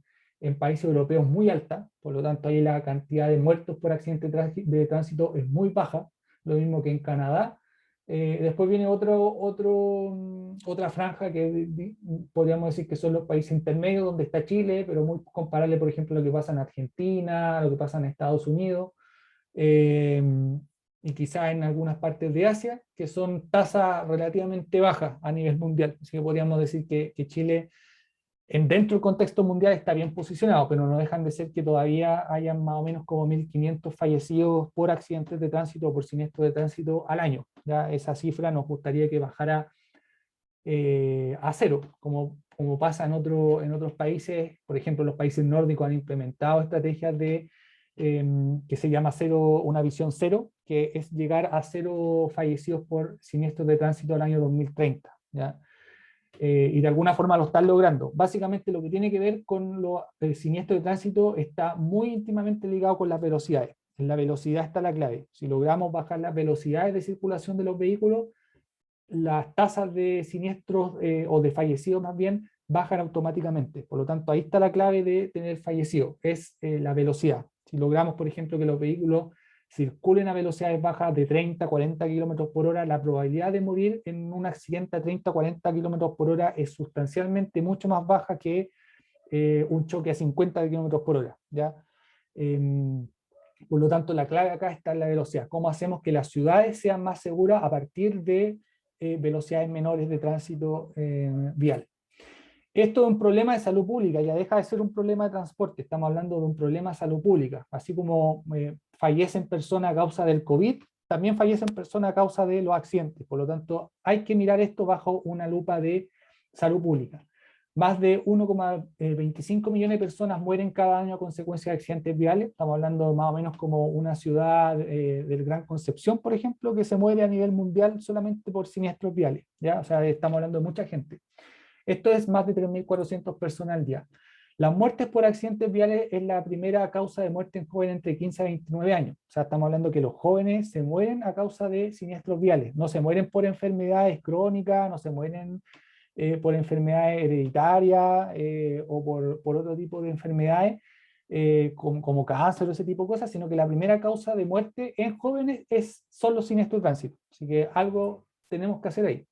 países europeos muy alta, por lo tanto ahí la cantidad de muertos por accidentes de tránsito es muy baja, lo mismo que en Canadá. Después viene otra franja que podríamos decir que son los países intermedios, donde está Chile, pero muy comparable, por ejemplo, a lo que pasa en Argentina, a lo que pasa en Estados Unidos, eh, y quizá en algunas partes de Asia, que son tasas relativamente bajas a nivel mundial. Así que podríamos decir que Chile, dentro del contexto mundial, está bien posicionado, pero no dejan de ser que todavía hayan más o menos como 1.500 fallecidos por accidentes de tránsito o por siniestros de tránsito al año. ¿Ya? Esa cifra nos gustaría que bajara a cero, como pasa en otros países. Por ejemplo, los países nórdicos han implementado estrategias que se llama una visión cero, que es llegar a cero fallecidos por siniestros de tránsito al año 2030. ¿Ya? Y de alguna forma lo están logrando. Básicamente lo que tiene que ver con los siniestros de tránsito está muy íntimamente ligado con las velocidades. En la velocidad está la clave. Si logramos bajar las velocidades de circulación de los vehículos, las tasas de siniestros o de fallecidos más bien bajan automáticamente. Por lo tanto, ahí está la clave de tener fallecidos, es la velocidad. Si logramos, por ejemplo, que los vehículos circulen a velocidades bajas de 30, 40 kilómetros por hora, la probabilidad de morir en un accidente a 30, 40 kilómetros por hora es sustancialmente mucho más baja que un choque a 50 kilómetros por hora, ¿ya? Por lo tanto, la clave acá está en la velocidad. ¿Cómo hacemos que las ciudades sean más seguras a partir de velocidades menores de tránsito vial? Esto es un problema de salud pública, ya deja de ser un problema de transporte, estamos hablando de un problema de salud pública. Así como fallecen personas a causa del COVID, también fallecen personas a causa de los accidentes. Por lo tanto, hay que mirar esto bajo una lupa de salud pública. Más de 1,25 millones de personas mueren cada año a consecuencia de accidentes viales. Estamos hablando más o menos como una ciudad del Gran Concepción, por ejemplo, que se muere a nivel mundial solamente por siniestros viales. ¿Ya? O sea, estamos hablando de mucha gente. Esto es más de 3.400 personas al día. Las muertes por accidentes viales es la primera causa de muerte en jóvenes entre 15 a 29 años. O sea, estamos hablando que los jóvenes se mueren a causa de siniestros viales. No se mueren por enfermedades crónicas, no se mueren por enfermedades hereditarias o por otro tipo de enfermedades como cáncer o ese tipo de cosas, sino que la primera causa de muerte en jóvenes son los siniestros de tránsito. Así que algo tenemos que hacer ahí.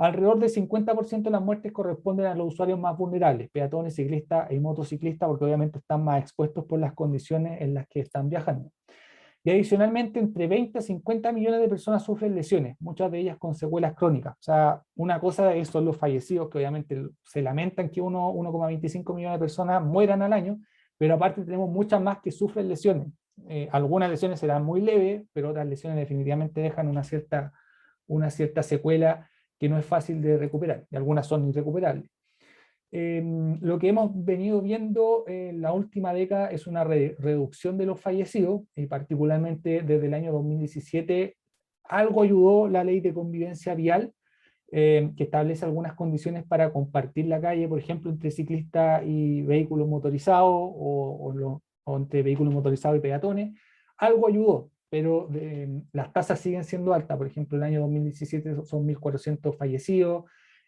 Alrededor del 50% de las muertes corresponden a los usuarios más vulnerables, peatones, ciclistas y motociclistas, porque obviamente están más expuestos por las condiciones en las que están viajando. Y adicionalmente, entre 20 a 50 millones de personas sufren lesiones, muchas de ellas con secuelas crónicas. O sea, una cosa son los fallecidos, que obviamente se lamentan que 1,25 millones de personas mueran al año, pero aparte tenemos muchas más que sufren lesiones. Algunas lesiones serán muy leves, pero otras lesiones definitivamente dejan una cierta secuela que no es fácil de recuperar, y algunas son irrecuperables. Lo que hemos venido viendo en la última década es una reducción de los fallecidos, y particularmente desde el año 2017 algo ayudó la ley de convivencia vial, que establece algunas condiciones para compartir la calle, por ejemplo, entre ciclistas y vehículos motorizados o entre vehículos motorizados y peatones. Algo ayudó, pero las tasas siguen siendo altas. Por ejemplo, el año 2017 son 1.400 fallecidos,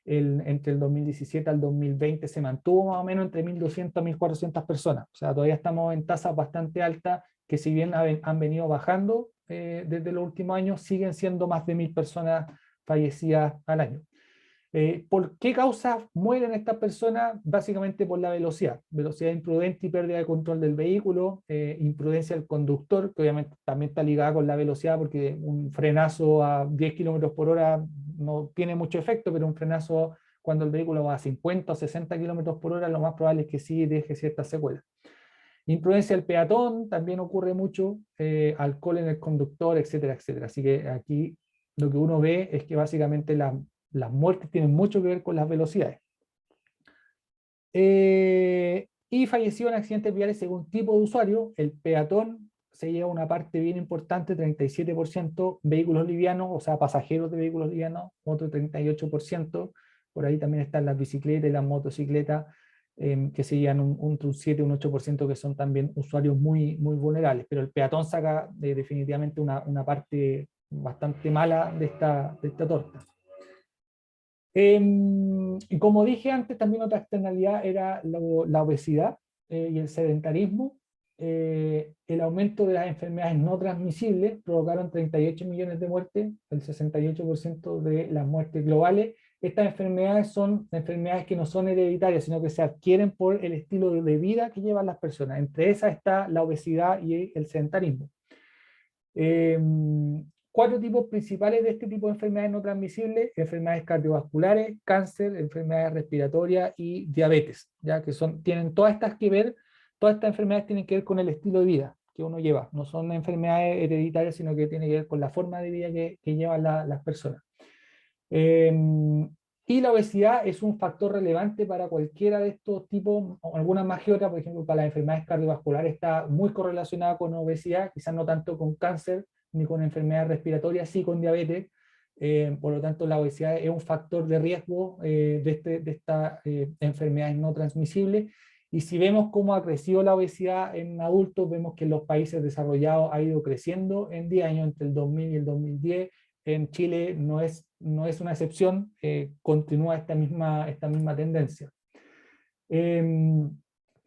entre el 2017 al 2020 se mantuvo más o menos entre 1.200 a 1.400 personas. O sea, todavía estamos en tasas bastante altas que, si bien han venido bajando desde los últimos años, siguen siendo más de 1.000 personas fallecidas al año. ¿Por qué causas mueren estas personas? Básicamente por la velocidad imprudente y pérdida de control del vehículo, imprudencia del conductor, que obviamente también está ligada con la velocidad, porque un frenazo a 10 kilómetros por hora no tiene mucho efecto, pero un frenazo cuando el vehículo va a 50 o 60 kilómetros por hora, lo más probable es que sí deje ciertas secuelas. Imprudencia del peatón también ocurre mucho, alcohol en el conductor, etcétera, etcétera. Así que aquí lo que uno ve es que básicamente las muertes tienen mucho que ver con las velocidades. Y falleció en accidentes viales según tipo de usuario. El peatón se lleva una parte bien importante, 37%, vehículos livianos, o sea, pasajeros de vehículos livianos, otro 38%. Por ahí también están las bicicletas y las motocicletas, que se llevan un 7, un 8%, que son también usuarios muy, muy vulnerables. Pero el peatón saca definitivamente una parte bastante mala de esta torta. Y como dije antes, también otra externalidad era la obesidad y el sedentarismo. El aumento de las enfermedades no transmisibles provocaron 38 millones de muertes, el 68% de las muertes globales. Estas enfermedades son enfermedades que no son hereditarias, sino que se adquieren por el estilo de vida que llevan las personas. Entre esas está la obesidad y el sedentarismo. 4 tipos principales de este tipo de enfermedades no transmisibles: enfermedades cardiovasculares, cáncer, enfermedades respiratorias y diabetes, ya que tienen todas estas que ver, todas estas enfermedades tienen que ver con el estilo de vida que uno lleva, no son enfermedades hereditarias, sino que tienen que ver con la forma de vida que llevan las personas. Y la obesidad es un factor relevante para cualquiera de estos tipos, o algunas más que otras. Por ejemplo, para las enfermedades cardiovasculares está muy correlacionada con obesidad, quizás no tanto con cáncer ni con enfermedades respiratorias, sí con diabetes. Por lo tanto, la obesidad es un factor de riesgo de estas enfermedades no transmisibles. Y si vemos cómo ha crecido la obesidad en adultos, vemos que en los países desarrollados ha ido creciendo en 10 años, entre el 2000 y el 2010. En Chile no es una excepción, continúa esta misma tendencia.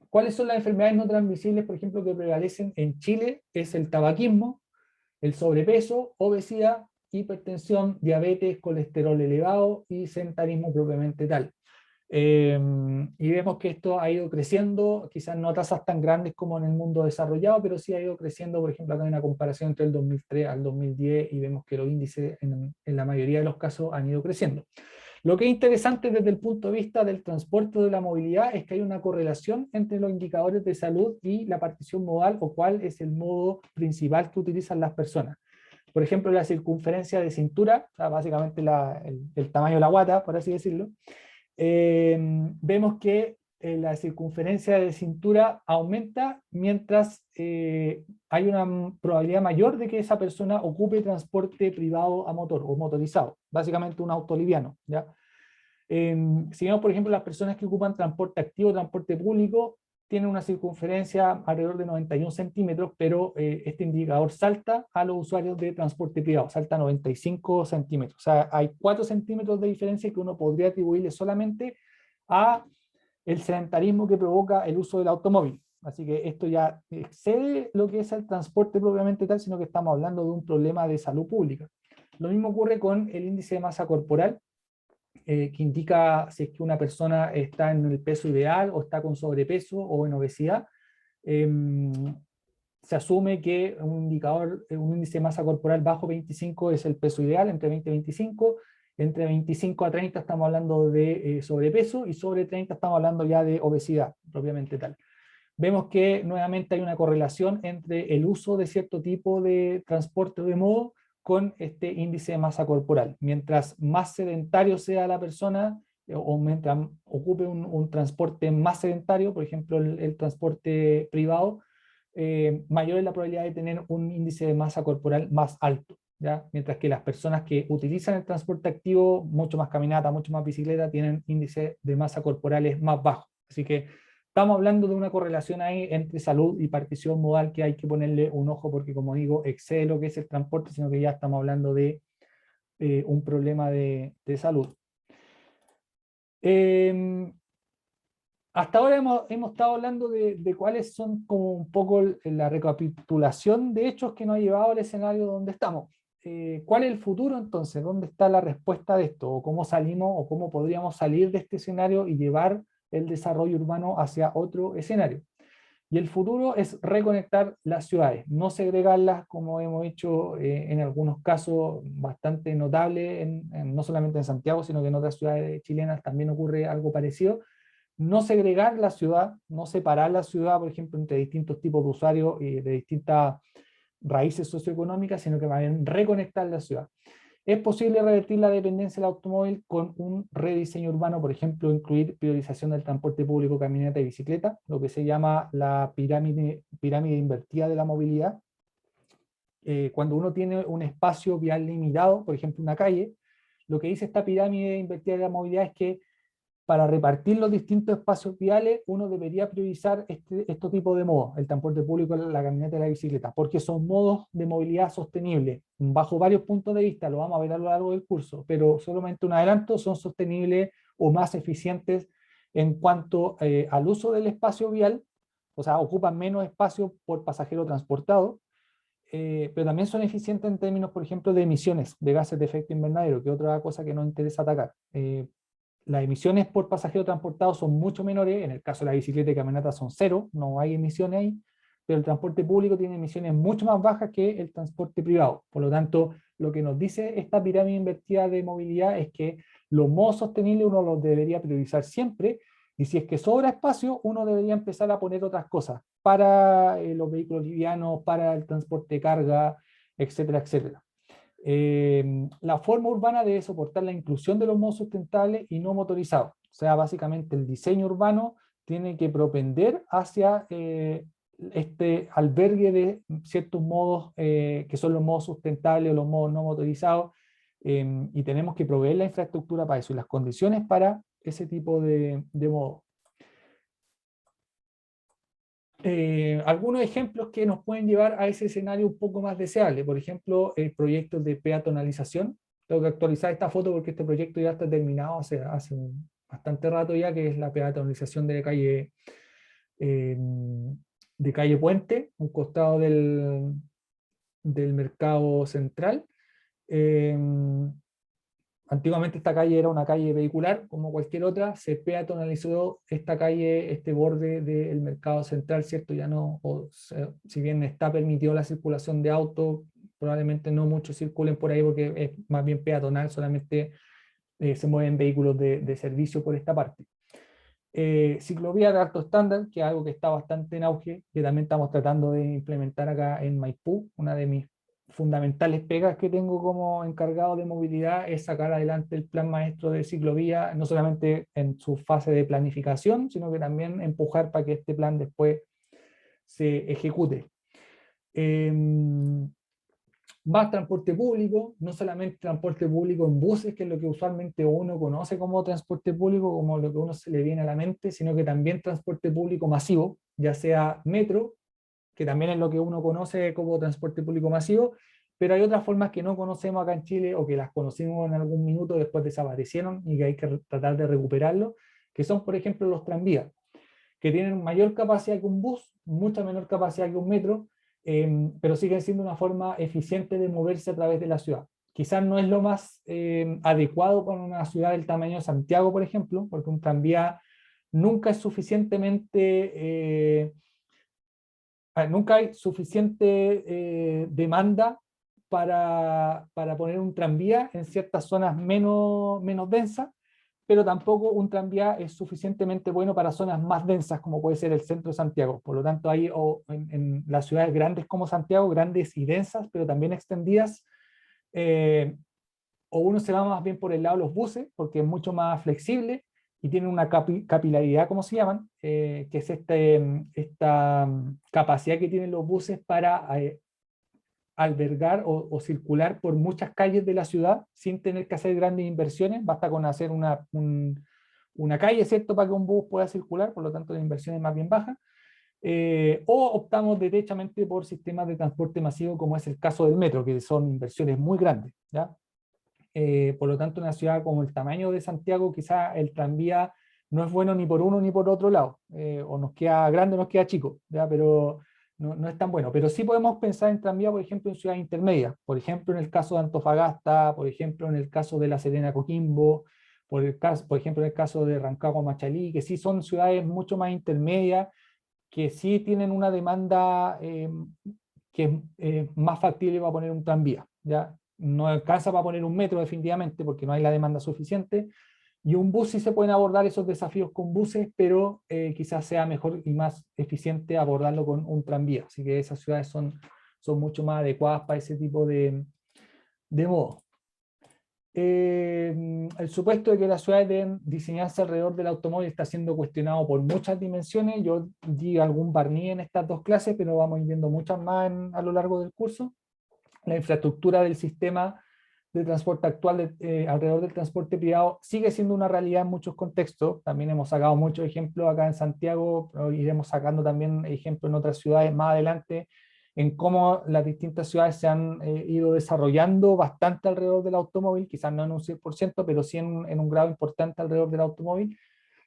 ¿Cuáles son las enfermedades no transmisibles, por ejemplo, que prevalecen en Chile? Es el tabaquismo, el sobrepeso, obesidad, hipertensión, diabetes, colesterol elevado y sedentarismo propiamente tal. Y vemos que esto ha ido creciendo, quizás no a tasas tan grandes como en el mundo desarrollado, pero sí ha ido creciendo. Por ejemplo, acá hay una comparación entre el 2003 al 2010 y vemos que los índices en la mayoría de los casos han ido creciendo. Lo que es interesante desde el punto de vista del transporte o de la movilidad es que hay una correlación entre los indicadores de salud y la partición modal, o cuál es el modo principal que utilizan las personas. Por ejemplo, la circunferencia de cintura, o sea, básicamente el tamaño de la guata, por así decirlo, vemos que la circunferencia de cintura aumenta mientras hay una probabilidad mayor de que esa persona ocupe transporte privado a motor o motorizado, básicamente un auto liviano, ¿ya? Si vemos, por ejemplo, las personas que ocupan transporte activo, transporte público, tienen una circunferencia alrededor de 91 centímetros, pero este indicador salta a los usuarios de transporte privado, salta a 95 centímetros. O sea, hay 4 centímetros de diferencia que uno podría atribuirle solamente a el sedentarismo que provoca el uso del automóvil. Así que esto ya excede lo que es el transporte propiamente tal, sino que estamos hablando de un problema de salud pública. Lo mismo ocurre con el índice de masa corporal, que indica si es que una persona está en el peso ideal o está con sobrepeso o en obesidad. Se asume que un indicador, un índice de masa corporal bajo 25 es el peso ideal, entre 20 y 25, entre 25 a 30 estamos hablando de sobrepeso, y sobre 30 estamos hablando ya de obesidad, propiamente tal. Vemos que nuevamente hay una correlación entre el uso de cierto tipo de transporte de modo con este índice de masa corporal. Mientras más sedentario sea la persona, o mientras ocupe un transporte más sedentario, por ejemplo el transporte privado, mayor es la probabilidad de tener un índice de masa corporal más alto, ¿ya? Mientras que las personas que utilizan el transporte activo, mucho más caminata, mucho más bicicleta, tienen índices de masa corporales más bajos. Así que estamos hablando de una correlación ahí entre salud y partición modal que hay que ponerle un ojo, porque, como digo, excede lo que es el transporte, sino que ya estamos hablando de un problema de salud. Hasta ahora hemos estado hablando de cuáles son como un poco la recapitulación de hechos que nos ha llevado al escenario donde estamos. ¿Cuál es el futuro entonces? ¿Dónde está la respuesta de esto? ¿O cómo salimos, o cómo podríamos salir de este escenario y llevar el desarrollo urbano hacia otro escenario? Y el futuro es reconectar las ciudades, no segregarlas como hemos hecho en algunos casos bastante notables, no solamente en Santiago, sino que en otras ciudades chilenas también ocurre algo parecido. No segregar la ciudad, no separar la ciudad, por ejemplo, entre distintos tipos de usuarios y de distintas raíces socioeconómicas, sino que más bien reconectar la ciudad. Es posible revertir la dependencia del automóvil con un rediseño urbano, por ejemplo, incluir priorización del transporte público, caminata y bicicleta, lo que se llama la pirámide invertida de la movilidad. Cuando uno tiene un espacio vial limitado, por ejemplo una calle, lo que dice esta pirámide invertida de la movilidad es que para repartir los distintos espacios viales, uno debería priorizar este tipo de modos: el transporte público, la caminata y la bicicleta, porque son modos de movilidad sostenible. Bajo varios puntos de vista, lo vamos a ver a lo largo del curso, pero solamente un adelanto: son sostenibles o más eficientes en cuanto al uso del espacio vial, o sea, ocupan menos espacio por pasajero transportado, pero también son eficientes en términos, por ejemplo, de emisiones de gases de efecto invernadero, que es otra cosa que nos interesa atacar. Las emisiones por pasajero transportado son mucho menores. En el caso de la bicicleta y caminata son cero, no hay emisiones ahí, pero el transporte público tiene emisiones mucho más bajas que el transporte privado. Por lo tanto, lo que nos dice esta pirámide invertida de movilidad es que los modos sostenibles uno los debería priorizar siempre, y si es que sobra espacio, uno debería empezar a poner otras cosas para los vehículos livianos, para el transporte de carga, etcétera, etcétera. La forma urbana debe soportar la inclusión de los modos sustentables y no motorizados. O sea, básicamente el diseño urbano tiene que propender hacia este albergue de ciertos modos que son los modos sustentables o los modos no motorizados, y tenemos que proveer la infraestructura para eso y las condiciones para ese tipo de modos. Algunos ejemplos que nos pueden llevar a ese escenario un poco más deseable: por ejemplo, proyectos de peatonalización. Tengo que actualizar esta foto porque este proyecto ya está terminado hace bastante rato ya, que es la peatonalización eh, de calle Puente, un costado del mercado central. antiguamente esta calle era una calle vehicular, como cualquier otra, se peatonalizó esta calle, este borde del mercado central, ¿cierto? Ya no, si bien está permitido la circulación de autos, probablemente no muchos circulen por ahí porque es más bien peatonal, solamente se mueven vehículos de servicio por esta parte. Ciclovía de alto estándar, que es algo que está bastante en auge, que también estamos tratando de implementar acá en Maipú. Una de mis fundamentales pegas que tengo como encargado de movilidad es sacar adelante el plan maestro de ciclovía, no solamente en su fase de planificación, sino que también empujar para que este plan después se ejecute. Más transporte público, no solamente transporte público en buses, que es lo que usualmente uno conoce como transporte público, como lo que uno se le viene a la mente, sino que también transporte público masivo, ya sea metro, que también es lo que uno conoce como transporte público masivo, pero hay otras formas que no conocemos acá en Chile o que las conocimos en algún minuto, después desaparecieron y que hay que tratar de recuperarlo, que son, por ejemplo, los tranvías, que tienen mayor capacidad que un bus, mucha menor capacidad que un metro, pero siguen siendo una forma eficiente de moverse a través de la ciudad. Quizás no es lo más adecuado para una ciudad del tamaño de Santiago, por ejemplo, porque un tranvía nunca es suficientemente, nunca hay suficiente demanda para poner un tranvía en ciertas zonas menos densas, pero tampoco un tranvía es suficientemente bueno para zonas más densas como puede ser el centro de Santiago. Por lo tanto, hay en las ciudades grandes como Santiago, grandes y densas, pero también extendidas, eh, o uno se va más bien por el lado de los buses, porque es mucho más flexible y tiene una capilaridad, como se llaman, que es esta capacidad que tienen los buses para albergar o circular por muchas calles de la ciudad sin tener que hacer grandes inversiones, basta con hacer una calle, ¿cierto?, para que un bus pueda circular, por lo tanto la inversión es más bien baja, o optamos derechamente por sistemas de transporte masivo como es el caso del metro, que son inversiones muy grandes, ¿ya? Por lo tanto, una ciudad como el tamaño de Santiago, quizá el tranvía no es bueno ni por uno ni por otro lado, o nos queda grande o nos queda chico, ¿ya? Pero no es tan bueno. Pero sí podemos pensar en tranvía, por ejemplo, en ciudades intermedias, por ejemplo, en el caso de Antofagasta, por ejemplo, en el caso de La Serena, Coquimbo, por ejemplo, en el caso de Rancagua, Machalí, que sí son ciudades mucho más intermedias, que sí tienen una demanda que es más factible para poner un tranvía, ¿ya? No alcanza para poner un metro definitivamente porque no hay la demanda suficiente, y un bus sí se pueden abordar esos desafíos con buses, pero quizás sea mejor y más eficiente abordarlo con un tranvía, así que esas ciudades son mucho más adecuadas para ese tipo de modo. El supuesto de que las ciudades deben diseñarse alrededor del automóvil está siendo cuestionado por muchas dimensiones. Yo di algún barniz en estas dos clases, pero vamos a ir viendo muchas más a lo largo del curso. La infraestructura del sistema de transporte actual alrededor del transporte privado sigue siendo una realidad en muchos contextos. También hemos sacado muchos ejemplos acá en Santiago, pero iremos sacando también ejemplos en otras ciudades más adelante, en cómo las distintas ciudades se han ido desarrollando bastante alrededor del automóvil, quizás no en un 100%, pero sí en un grado importante alrededor del automóvil.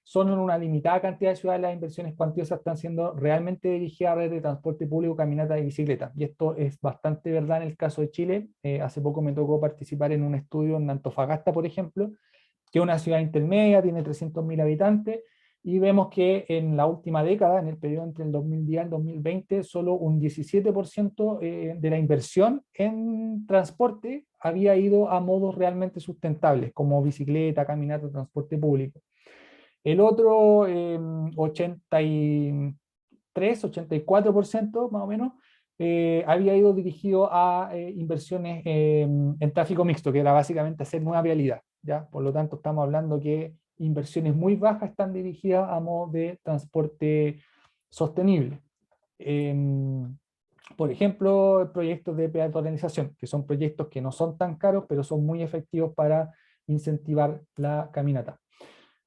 Solo en una limitada cantidad de ciudades las inversiones cuantiosas están siendo realmente dirigidas a redes de transporte público, caminata y bicicleta. Y esto es bastante verdad en el caso de Chile. Hace poco me tocó participar en un estudio en Antofagasta, por ejemplo, que es una ciudad intermedia, tiene 300.000 habitantes, y vemos que en la última década, en el periodo entre el 2010 y el 2020, solo un 17% de la inversión en transporte había ido a modos realmente sustentables, como bicicleta, caminata, transporte público. El otro 84% más o menos había ido dirigido a inversiones en tráfico mixto, que era básicamente hacer nueva vialidad, ¿ya? Por lo tanto, estamos hablando que inversiones muy bajas están dirigidas a modo de transporte sostenible. Por ejemplo, proyectos de peatonalización, que son proyectos que no son tan caros, pero son muy efectivos para incentivar la caminata.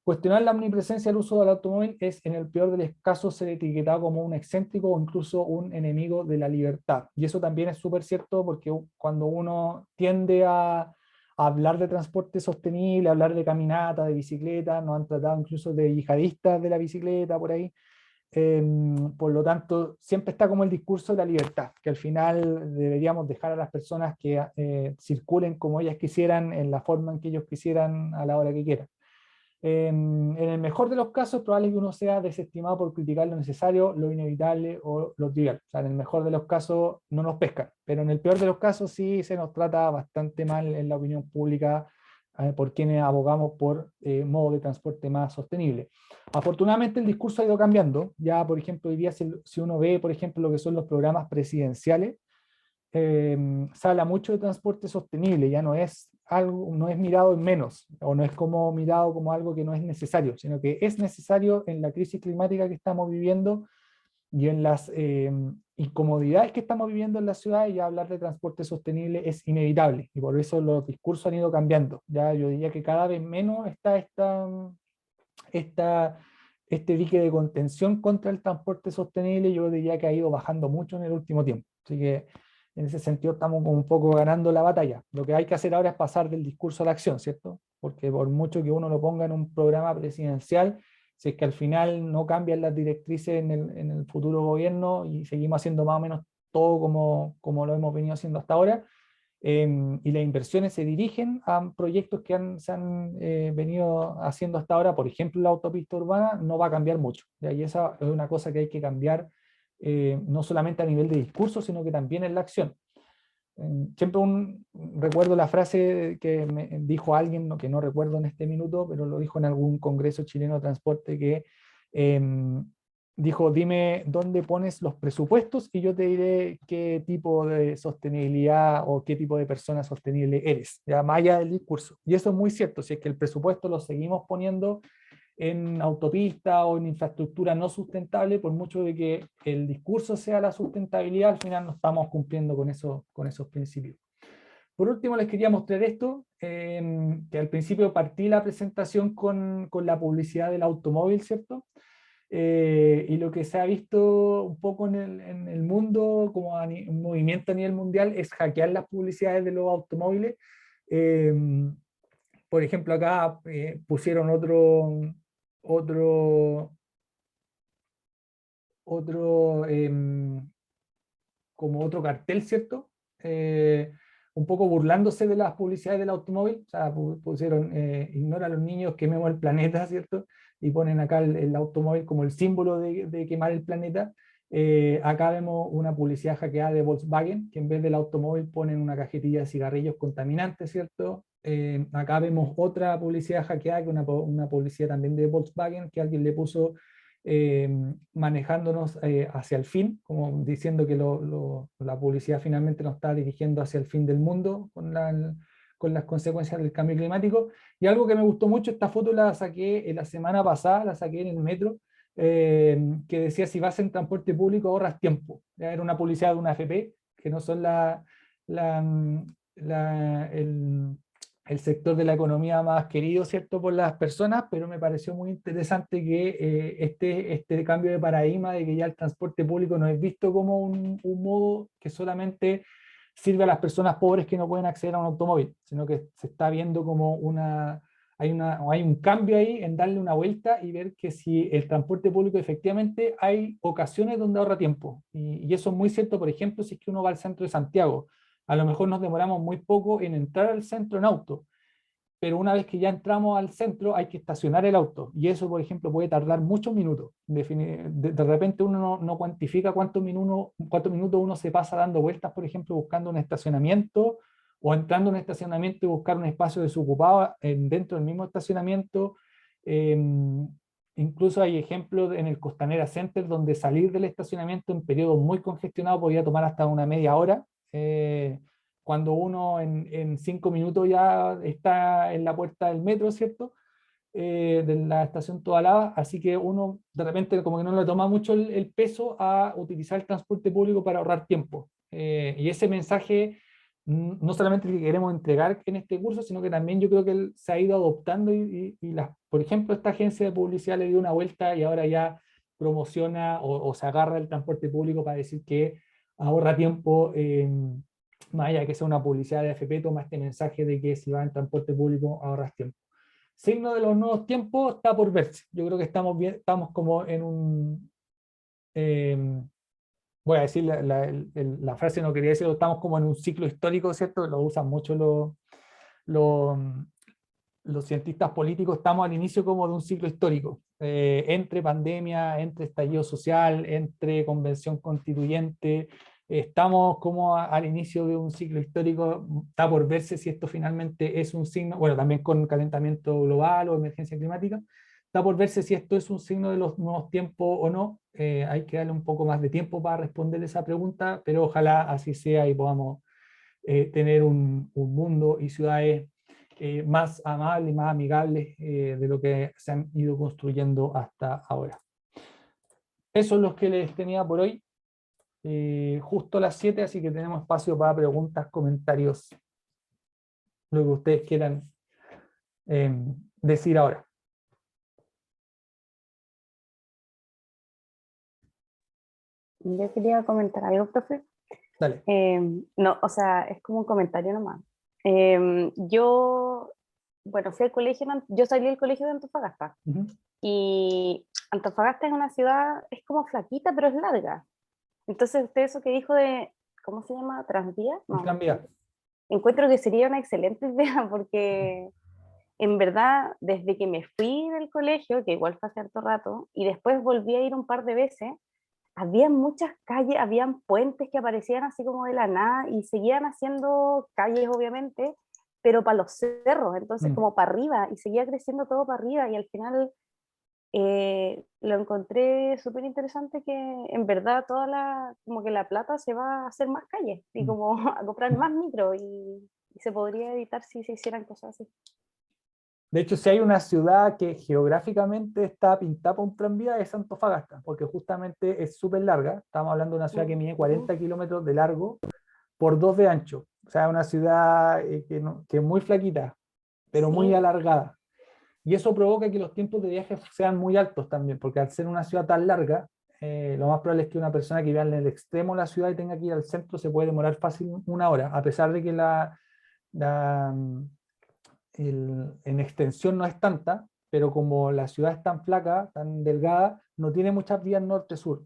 Cuestionar la omnipresencia del uso del automóvil es, en el peor de los casos, ser etiquetado como un excéntrico o incluso un enemigo de la libertad. Y eso también es súper cierto porque cuando uno tiende a hablar de transporte sostenible, hablar de caminata, de bicicleta, nos han tratado incluso de yihadistas de la bicicleta por ahí, Por lo tanto, siempre está como el discurso de la libertad, que al final deberíamos dejar a las personas que circulen como ellas quisieran, en la forma en que ellos quisieran, a la hora que quieran. En el mejor de los casos, es probable que uno sea desestimado por criticar lo necesario, lo inevitable o lo trivial. O sea, en el mejor de los casos no nos pescan, pero en el peor de los casos sí se nos trata bastante mal en la opinión pública por quienes abogamos por modo de transporte más sostenible. Afortunadamente el discurso ha ido cambiando. Ya, por ejemplo, hoy día si uno ve, por ejemplo, lo que son los programas presidenciales, se habla mucho de transporte sostenible, ya no es algo, no es mirado en menos, o no es como mirado como algo que no es necesario, sino que es necesario en la crisis climática que estamos viviendo y en las incomodidades que estamos viviendo en la ciudad, y ya hablar de transporte sostenible es inevitable, y por eso los discursos han ido cambiando. Ya yo diría que cada vez menos está esta, este dique de contención contra el transporte sostenible, yo diría que ha ido bajando mucho en el último tiempo. Así que en ese sentido estamos como un poco ganando la batalla. Lo que hay que hacer ahora es pasar del discurso a la acción, ¿cierto? Porque por mucho que uno lo ponga en un programa presidencial, si es que al final no cambian las directrices en el futuro gobierno y seguimos haciendo más o menos todo como lo hemos venido haciendo hasta ahora, y las inversiones se dirigen a proyectos que se han venido haciendo hasta ahora, por ejemplo la autopista urbana, no va a cambiar mucho. Y esa es una cosa que hay que cambiar, no solamente a nivel de discurso, sino que también en la acción. Siempre recuerdo la frase que me dijo alguien, que no recuerdo en este minuto, pero lo dijo en algún congreso chileno de transporte, que dijo: dime dónde pones los presupuestos y yo te diré qué tipo de sostenibilidad o qué tipo de persona sostenible eres, ya más allá del discurso. Y eso es muy cierto. Si es que el presupuesto lo seguimos poniendo en autopista o en infraestructura no sustentable, por mucho de que el discurso sea la sustentabilidad, al final no estamos cumpliendo con esos principios. Por último, les quería mostrar esto, que al principio partí la presentación con la publicidad del automóvil, ¿cierto? Y lo que se ha visto un poco en el mundo, como un movimiento a nivel mundial, es hackear las publicidades de los automóviles. Eh, por ejemplo, acá pusieron otro, otro, como otro cartel, ¿cierto? Un poco burlándose de las publicidades del automóvil. O sea, pusieron, ignora a los niños, quememos el planeta, ¿cierto? Y ponen acá el automóvil como el símbolo de quemar el planeta. Acá vemos una publicidad hackeada de Volkswagen, que en vez del automóvil ponen una cajetilla de cigarrillos contaminantes, ¿cierto? Acá vemos otra publicidad hackeada, que una publicidad también de Volkswagen, que alguien le puso eh, manejándonos hacia el fin, como diciendo que la publicidad finalmente nos está dirigiendo hacia el fin del mundo con las consecuencias del cambio climático. Y algo que me gustó mucho, esta foto la saqué la semana pasada, la saqué en el metro, que decía: si vas en transporte público ahorras tiempo. Era una publicidad de una AFP, que no son la, la- el, el sector de la economía más querido, ¿cierto?, por las personas, pero me pareció muy interesante que este cambio de paradigma de que ya el transporte público no es visto como un modo que solamente sirve a las personas pobres que no pueden acceder a un automóvil, sino que se está viendo como hay un cambio ahí en darle una vuelta y ver que si el transporte público efectivamente hay ocasiones donde ahorra tiempo. Y eso es muy cierto, por ejemplo, si es que uno va al centro de Santiago. A lo mejor nos demoramos muy poco en entrar al centro en auto, pero una vez que ya entramos al centro hay que estacionar el auto, y eso, por ejemplo, puede tardar muchos minutos. De repente uno no cuantifica cuántos minutos uno se pasa dando vueltas, por ejemplo, buscando un estacionamiento, o entrando en un estacionamiento y buscar un espacio desocupado dentro del mismo estacionamiento. Eh, Incluso hay ejemplos en el Costanera Center donde salir del estacionamiento en periodos muy congestionados podía tomar hasta una media hora. Cuando uno en 5 minutos ya está en la puerta del metro, ¿cierto? De la estación Tobalaba, así que uno de repente como que no le toma mucho el peso a utilizar el transporte público para ahorrar tiempo. Y ese mensaje no solamente el que queremos entregar en este curso, sino que también yo creo que él se ha ido adoptando por ejemplo, esta agencia de publicidad le dio una vuelta y ahora ya promociona o se agarra el transporte público para decir que ahorra tiempo. Más allá de que sea una publicidad de AFP, toma este mensaje de que si vas en transporte público ahorras tiempo. Signo de los nuevos tiempos está por verse. Yo creo que estamos bien, estamos como Voy a decir la frase, no quería decirlo, estamos como en un ciclo histórico, ¿cierto? Lo usan mucho los, los cientistas políticos. Estamos al inicio como de un ciclo histórico, entre pandemia, entre estallido social, entre convención constituyente. Estamos como al inicio de un ciclo histórico. Está por verse si esto finalmente es un signo, bueno, también con calentamiento global o emergencia climática. Está por verse si esto es un signo de los nuevos tiempos o no. Hay que darle un poco más de tiempo para responder esa pregunta, pero ojalá así sea y podamos tener un mundo y ciudades más amables, más amigables de lo que se han ido construyendo hasta ahora. Eso es lo que les tenía por hoy. Justo a las 7, así que tenemos espacio para preguntas, comentarios, lo que ustedes quieran decir ahora. Yo quería comentar algo, profe. Dale. No, o sea, es como un comentario nomás. Bueno, fui al colegio, yo salí del colegio de Antofagasta. Y Antofagasta es una ciudad, es como flaquita, pero es larga. Entonces, usted eso que dijo de, ¿cómo se llama? ¿Tranvía? No. Tranvía. Encuentro que sería una excelente idea porque en verdad, desde que me fui del colegio, que igual fue hace harto rato, y después volví a ir un par de veces, había muchas calles, habían puentes que aparecían así como de la nada y seguían haciendo calles obviamente, pero para los cerros, entonces como para arriba, y seguía creciendo todo para arriba y al final lo encontré súper interesante que en verdad como que la plata se va a hacer más calles y como a comprar más micro y se podría evitar si se hicieran cosas así. De hecho, si hay una ciudad que geográficamente está pintada por un tranvía, es Antofagasta, porque justamente es súper larga. Estamos hablando de una ciudad que mide 40 kilómetros de largo por 2 de ancho. O sea, una ciudad que es muy flaquita, pero muy alargada. Y eso provoca que los tiempos de viaje sean muy altos también, porque al ser una ciudad tan larga, lo más probable es que una persona que viva en el extremo de la ciudad y tenga que ir al centro se puede demorar fácil 1 hora, a pesar de que la, en extensión no es tanta, pero como la ciudad es tan flaca, tan delgada, no tiene muchas vías norte-sur.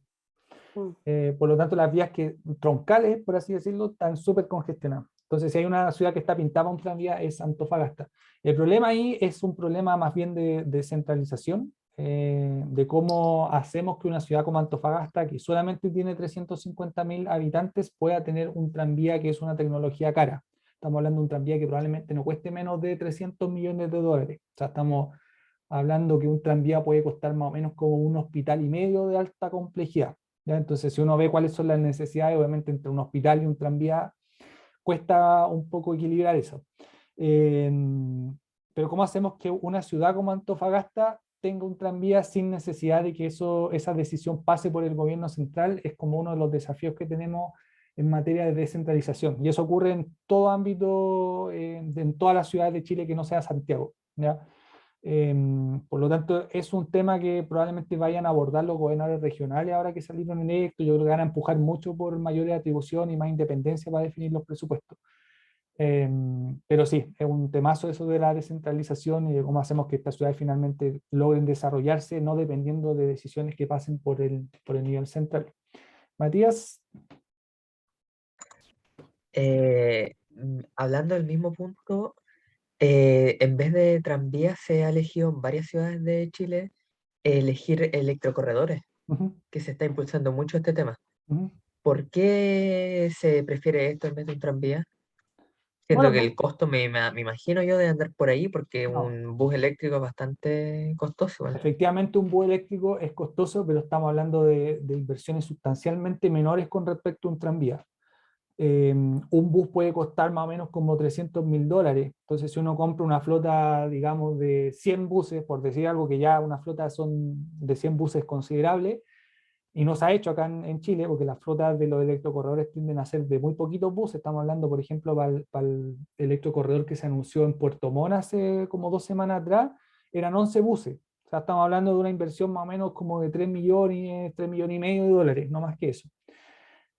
Por lo tanto, las vías troncales, por así decirlo, están súper congestionadas. Entonces, si hay una ciudad que está pintada para un tranvía, es Antofagasta. El problema ahí es un problema más bien de centralización, de cómo hacemos que una ciudad como Antofagasta, que solamente tiene 350.000 habitantes, pueda tener un tranvía que es una tecnología cara. Estamos hablando de un tranvía que probablemente no cueste menos de 300 millones de dólares. O sea, estamos hablando que un tranvía puede costar más o menos como un hospital y medio de alta complejidad. ¿Ya? Entonces, si uno ve cuáles son las necesidades, obviamente entre un hospital y un tranvía, cuesta un poco equilibrar eso. Pero ¿cómo hacemos que una ciudad como Antofagasta tenga un tranvía sin necesidad de que esa decisión pase por el gobierno central? Es como uno de los desafíos que tenemos en materia de descentralización. Y eso ocurre en todo ámbito, en todas las ciudades de Chile que no sea Santiago. ¿Ya? Por lo tanto, es un tema que probablemente vayan a abordar los gobernadores regionales ahora que salieron electos. Yo creo que van a empujar mucho por mayores atribuciones y más independencia para definir los presupuestos. Pero sí, es un temazo eso de la descentralización y de cómo hacemos que estas ciudades finalmente logren desarrollarse, no dependiendo de decisiones que pasen por el nivel central. Matías. Hablando del mismo punto, en vez de tranvías se ha elegido en varias ciudades de Chile elegir electrocorredores, que se está impulsando mucho este tema. ¿Por qué se prefiere esto en vez de un tranvía? Siento que el costo me imagino yo de andar por ahí porque un bus eléctrico es bastante costoso. ¿Vale? Efectivamente, un bus eléctrico es costoso, pero estamos hablando de inversiones sustancialmente menores con respecto a un tranvía. Un bus puede costar más o menos como $300.000. Entonces, si uno compra una flota, digamos, de 100 buses, por decir algo que ya una flota son de 100 buses considerable, y no se ha hecho acá en Chile, porque las flotas de los electrocorredores tienden a ser de muy poquitos buses. Estamos hablando, por ejemplo, para el electrocorredor que se anunció en Puerto Montt hace como 2 semanas atrás, eran 11 buses. O sea, estamos hablando de una inversión más o menos como de 3 millones, 3 millones y medio de dólares, no más que eso.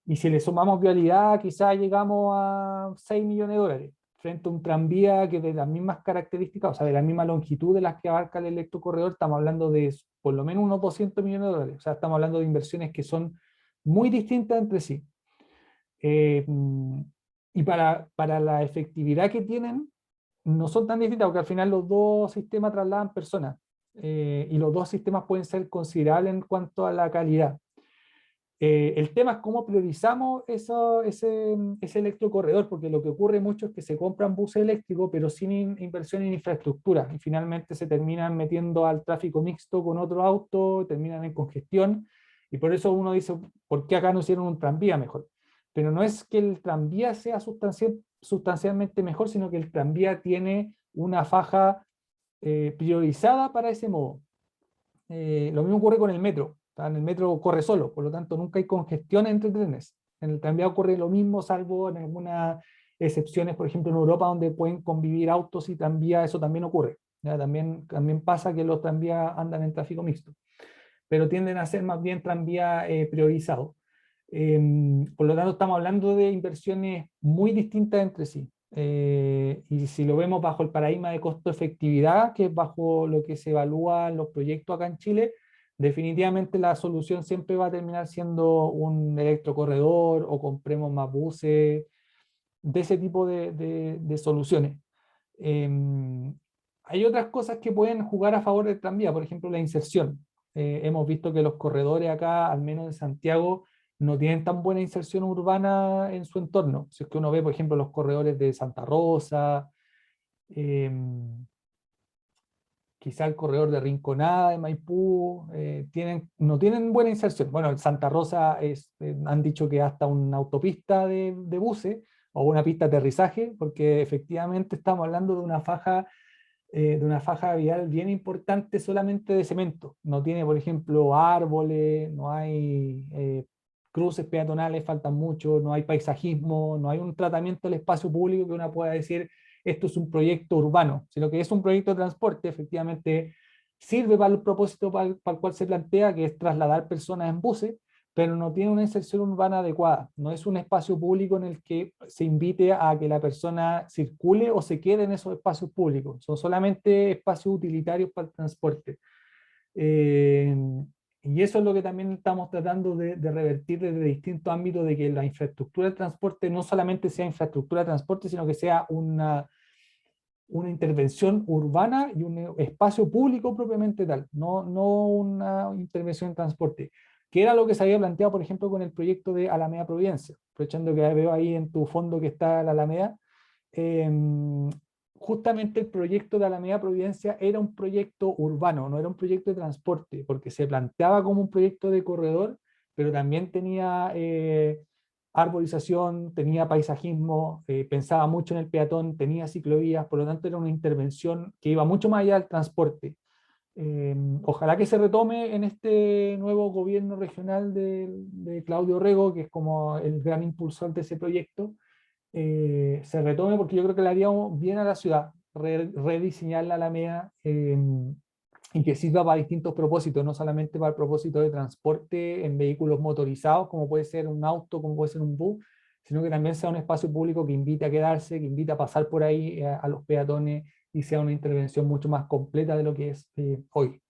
Y si le sumamos vialidad, quizás llegamos a 6 millones de dólares, frente a un tranvía que de las mismas características, o sea, de la misma longitud de las que abarca el electrocorredor, estamos hablando de por lo menos unos 200 millones de dólares. O sea, estamos hablando de inversiones que son muy distintas entre sí. Y para la efectividad que tienen, no son tan distintas, porque al final los dos sistemas trasladan personas, y los dos sistemas pueden ser considerables en cuanto a la calidad. El tema es cómo priorizamos ese electrocorredor, porque lo que ocurre mucho es que se compran buses eléctricos, pero sin inversión en infraestructura, y finalmente se terminan metiendo al tráfico mixto con otro auto, terminan en congestión, y por eso uno dice, ¿por qué acá no hicieron un tranvía mejor? Pero no es que el tranvía sea sustancialmente mejor, sino que el tranvía tiene una faja priorizada para ese modo. Lo mismo ocurre con el metro. En el metro corre solo, por lo tanto nunca hay congestión entre trenes. En el tranvía ocurre lo mismo, salvo en algunas excepciones, por ejemplo en Europa, donde pueden convivir autos y tranvía, eso también ocurre. ¿Ya? También pasa que los tranvías andan en tráfico mixto, pero tienden a ser más bien tranvía priorizado. Por lo tanto, estamos hablando de inversiones muy distintas entre sí. Y si lo vemos bajo el paradigma de costo-efectividad, que es bajo lo que se evalúan los proyectos acá en Chile, definitivamente la solución siempre va a terminar siendo un electrocorredor o compremos más buses, de ese tipo de soluciones. Hay otras cosas que pueden jugar a favor del tranvía, por ejemplo la inserción. Hemos visto que los corredores acá, al menos en Santiago, no tienen tan buena inserción urbana en su entorno. Si es que uno ve, por ejemplo, los corredores de Santa Rosa, quizá el corredor de Rinconada, de Maipú, no tienen buena inserción. Bueno, en Santa Rosa han dicho que hasta una autopista de buses o una pista de aterrizaje, porque efectivamente estamos hablando de una faja vial bien importante solamente de cemento. No tiene, por ejemplo, árboles, no hay cruces peatonales, faltan mucho, no hay paisajismo, no hay un tratamiento del espacio público que uno pueda decir esto es un proyecto urbano, sino que es un proyecto de transporte, efectivamente sirve para el propósito para el cual se plantea, que es trasladar personas en buses, pero no tiene una inserción urbana adecuada. No es un espacio público en el que se invite a que la persona circule o se quede en esos espacios públicos. Son solamente espacios utilitarios para el transporte. Y eso es lo que también estamos tratando de revertir desde distintos ámbitos, de que la infraestructura de transporte no solamente sea infraestructura de transporte, sino que sea una intervención urbana y un espacio público propiamente tal, no una intervención en transporte, que era lo que se había planteado, por ejemplo, con el proyecto de Alameda Providencia, aprovechando que veo ahí en tu fondo que está la Alameda. Justamente el proyecto de Alameda Providencia era un proyecto urbano, no era un proyecto de transporte, porque se planteaba como un proyecto de corredor, pero también tenía arborización, tenía paisajismo, pensaba mucho en el peatón, tenía ciclovías, por lo tanto era una intervención que iba mucho más allá del transporte. Ojalá que se retome en este nuevo gobierno regional de Claudio Rego, que es como el gran impulsor de ese proyecto, se retome, porque yo creo que le haríamos bien a la ciudad, rediseñar la Alameda, y que sirva para distintos propósitos, no solamente para el propósito de transporte en vehículos motorizados, como puede ser un auto, como puede ser un bus, sino que también sea un espacio público que invite a quedarse, que invite a pasar por ahí a los peatones, y sea una intervención mucho más completa de lo que es hoy.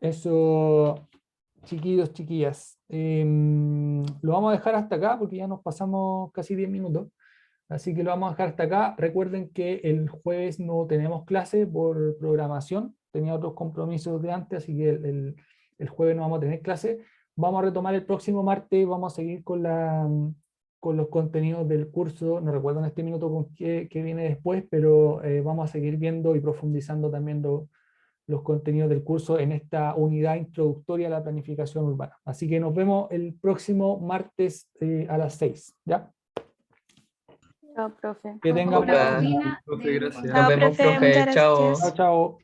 Eso, chiquillos, chiquillas. Lo vamos a dejar hasta acá porque ya nos pasamos casi 10 minutos. Así que lo vamos a dejar hasta acá. Recuerden que el jueves no tenemos clase por programación. Tenía otros compromisos de antes, así que el jueves no vamos a tener clase. Vamos a retomar el próximo martes. Vamos a seguir con los contenidos del curso. No recuerdo en este minuto con qué viene después, pero vamos a seguir viendo y profundizando también los contenidos del curso en esta unidad introductoria a la planificación urbana. Así que nos vemos el próximo martes a las 6. ¿Ya? Chao, profe. Que tengan Hola. Profe, gracias. Nos vemos, profe. Chao. Chao, chao.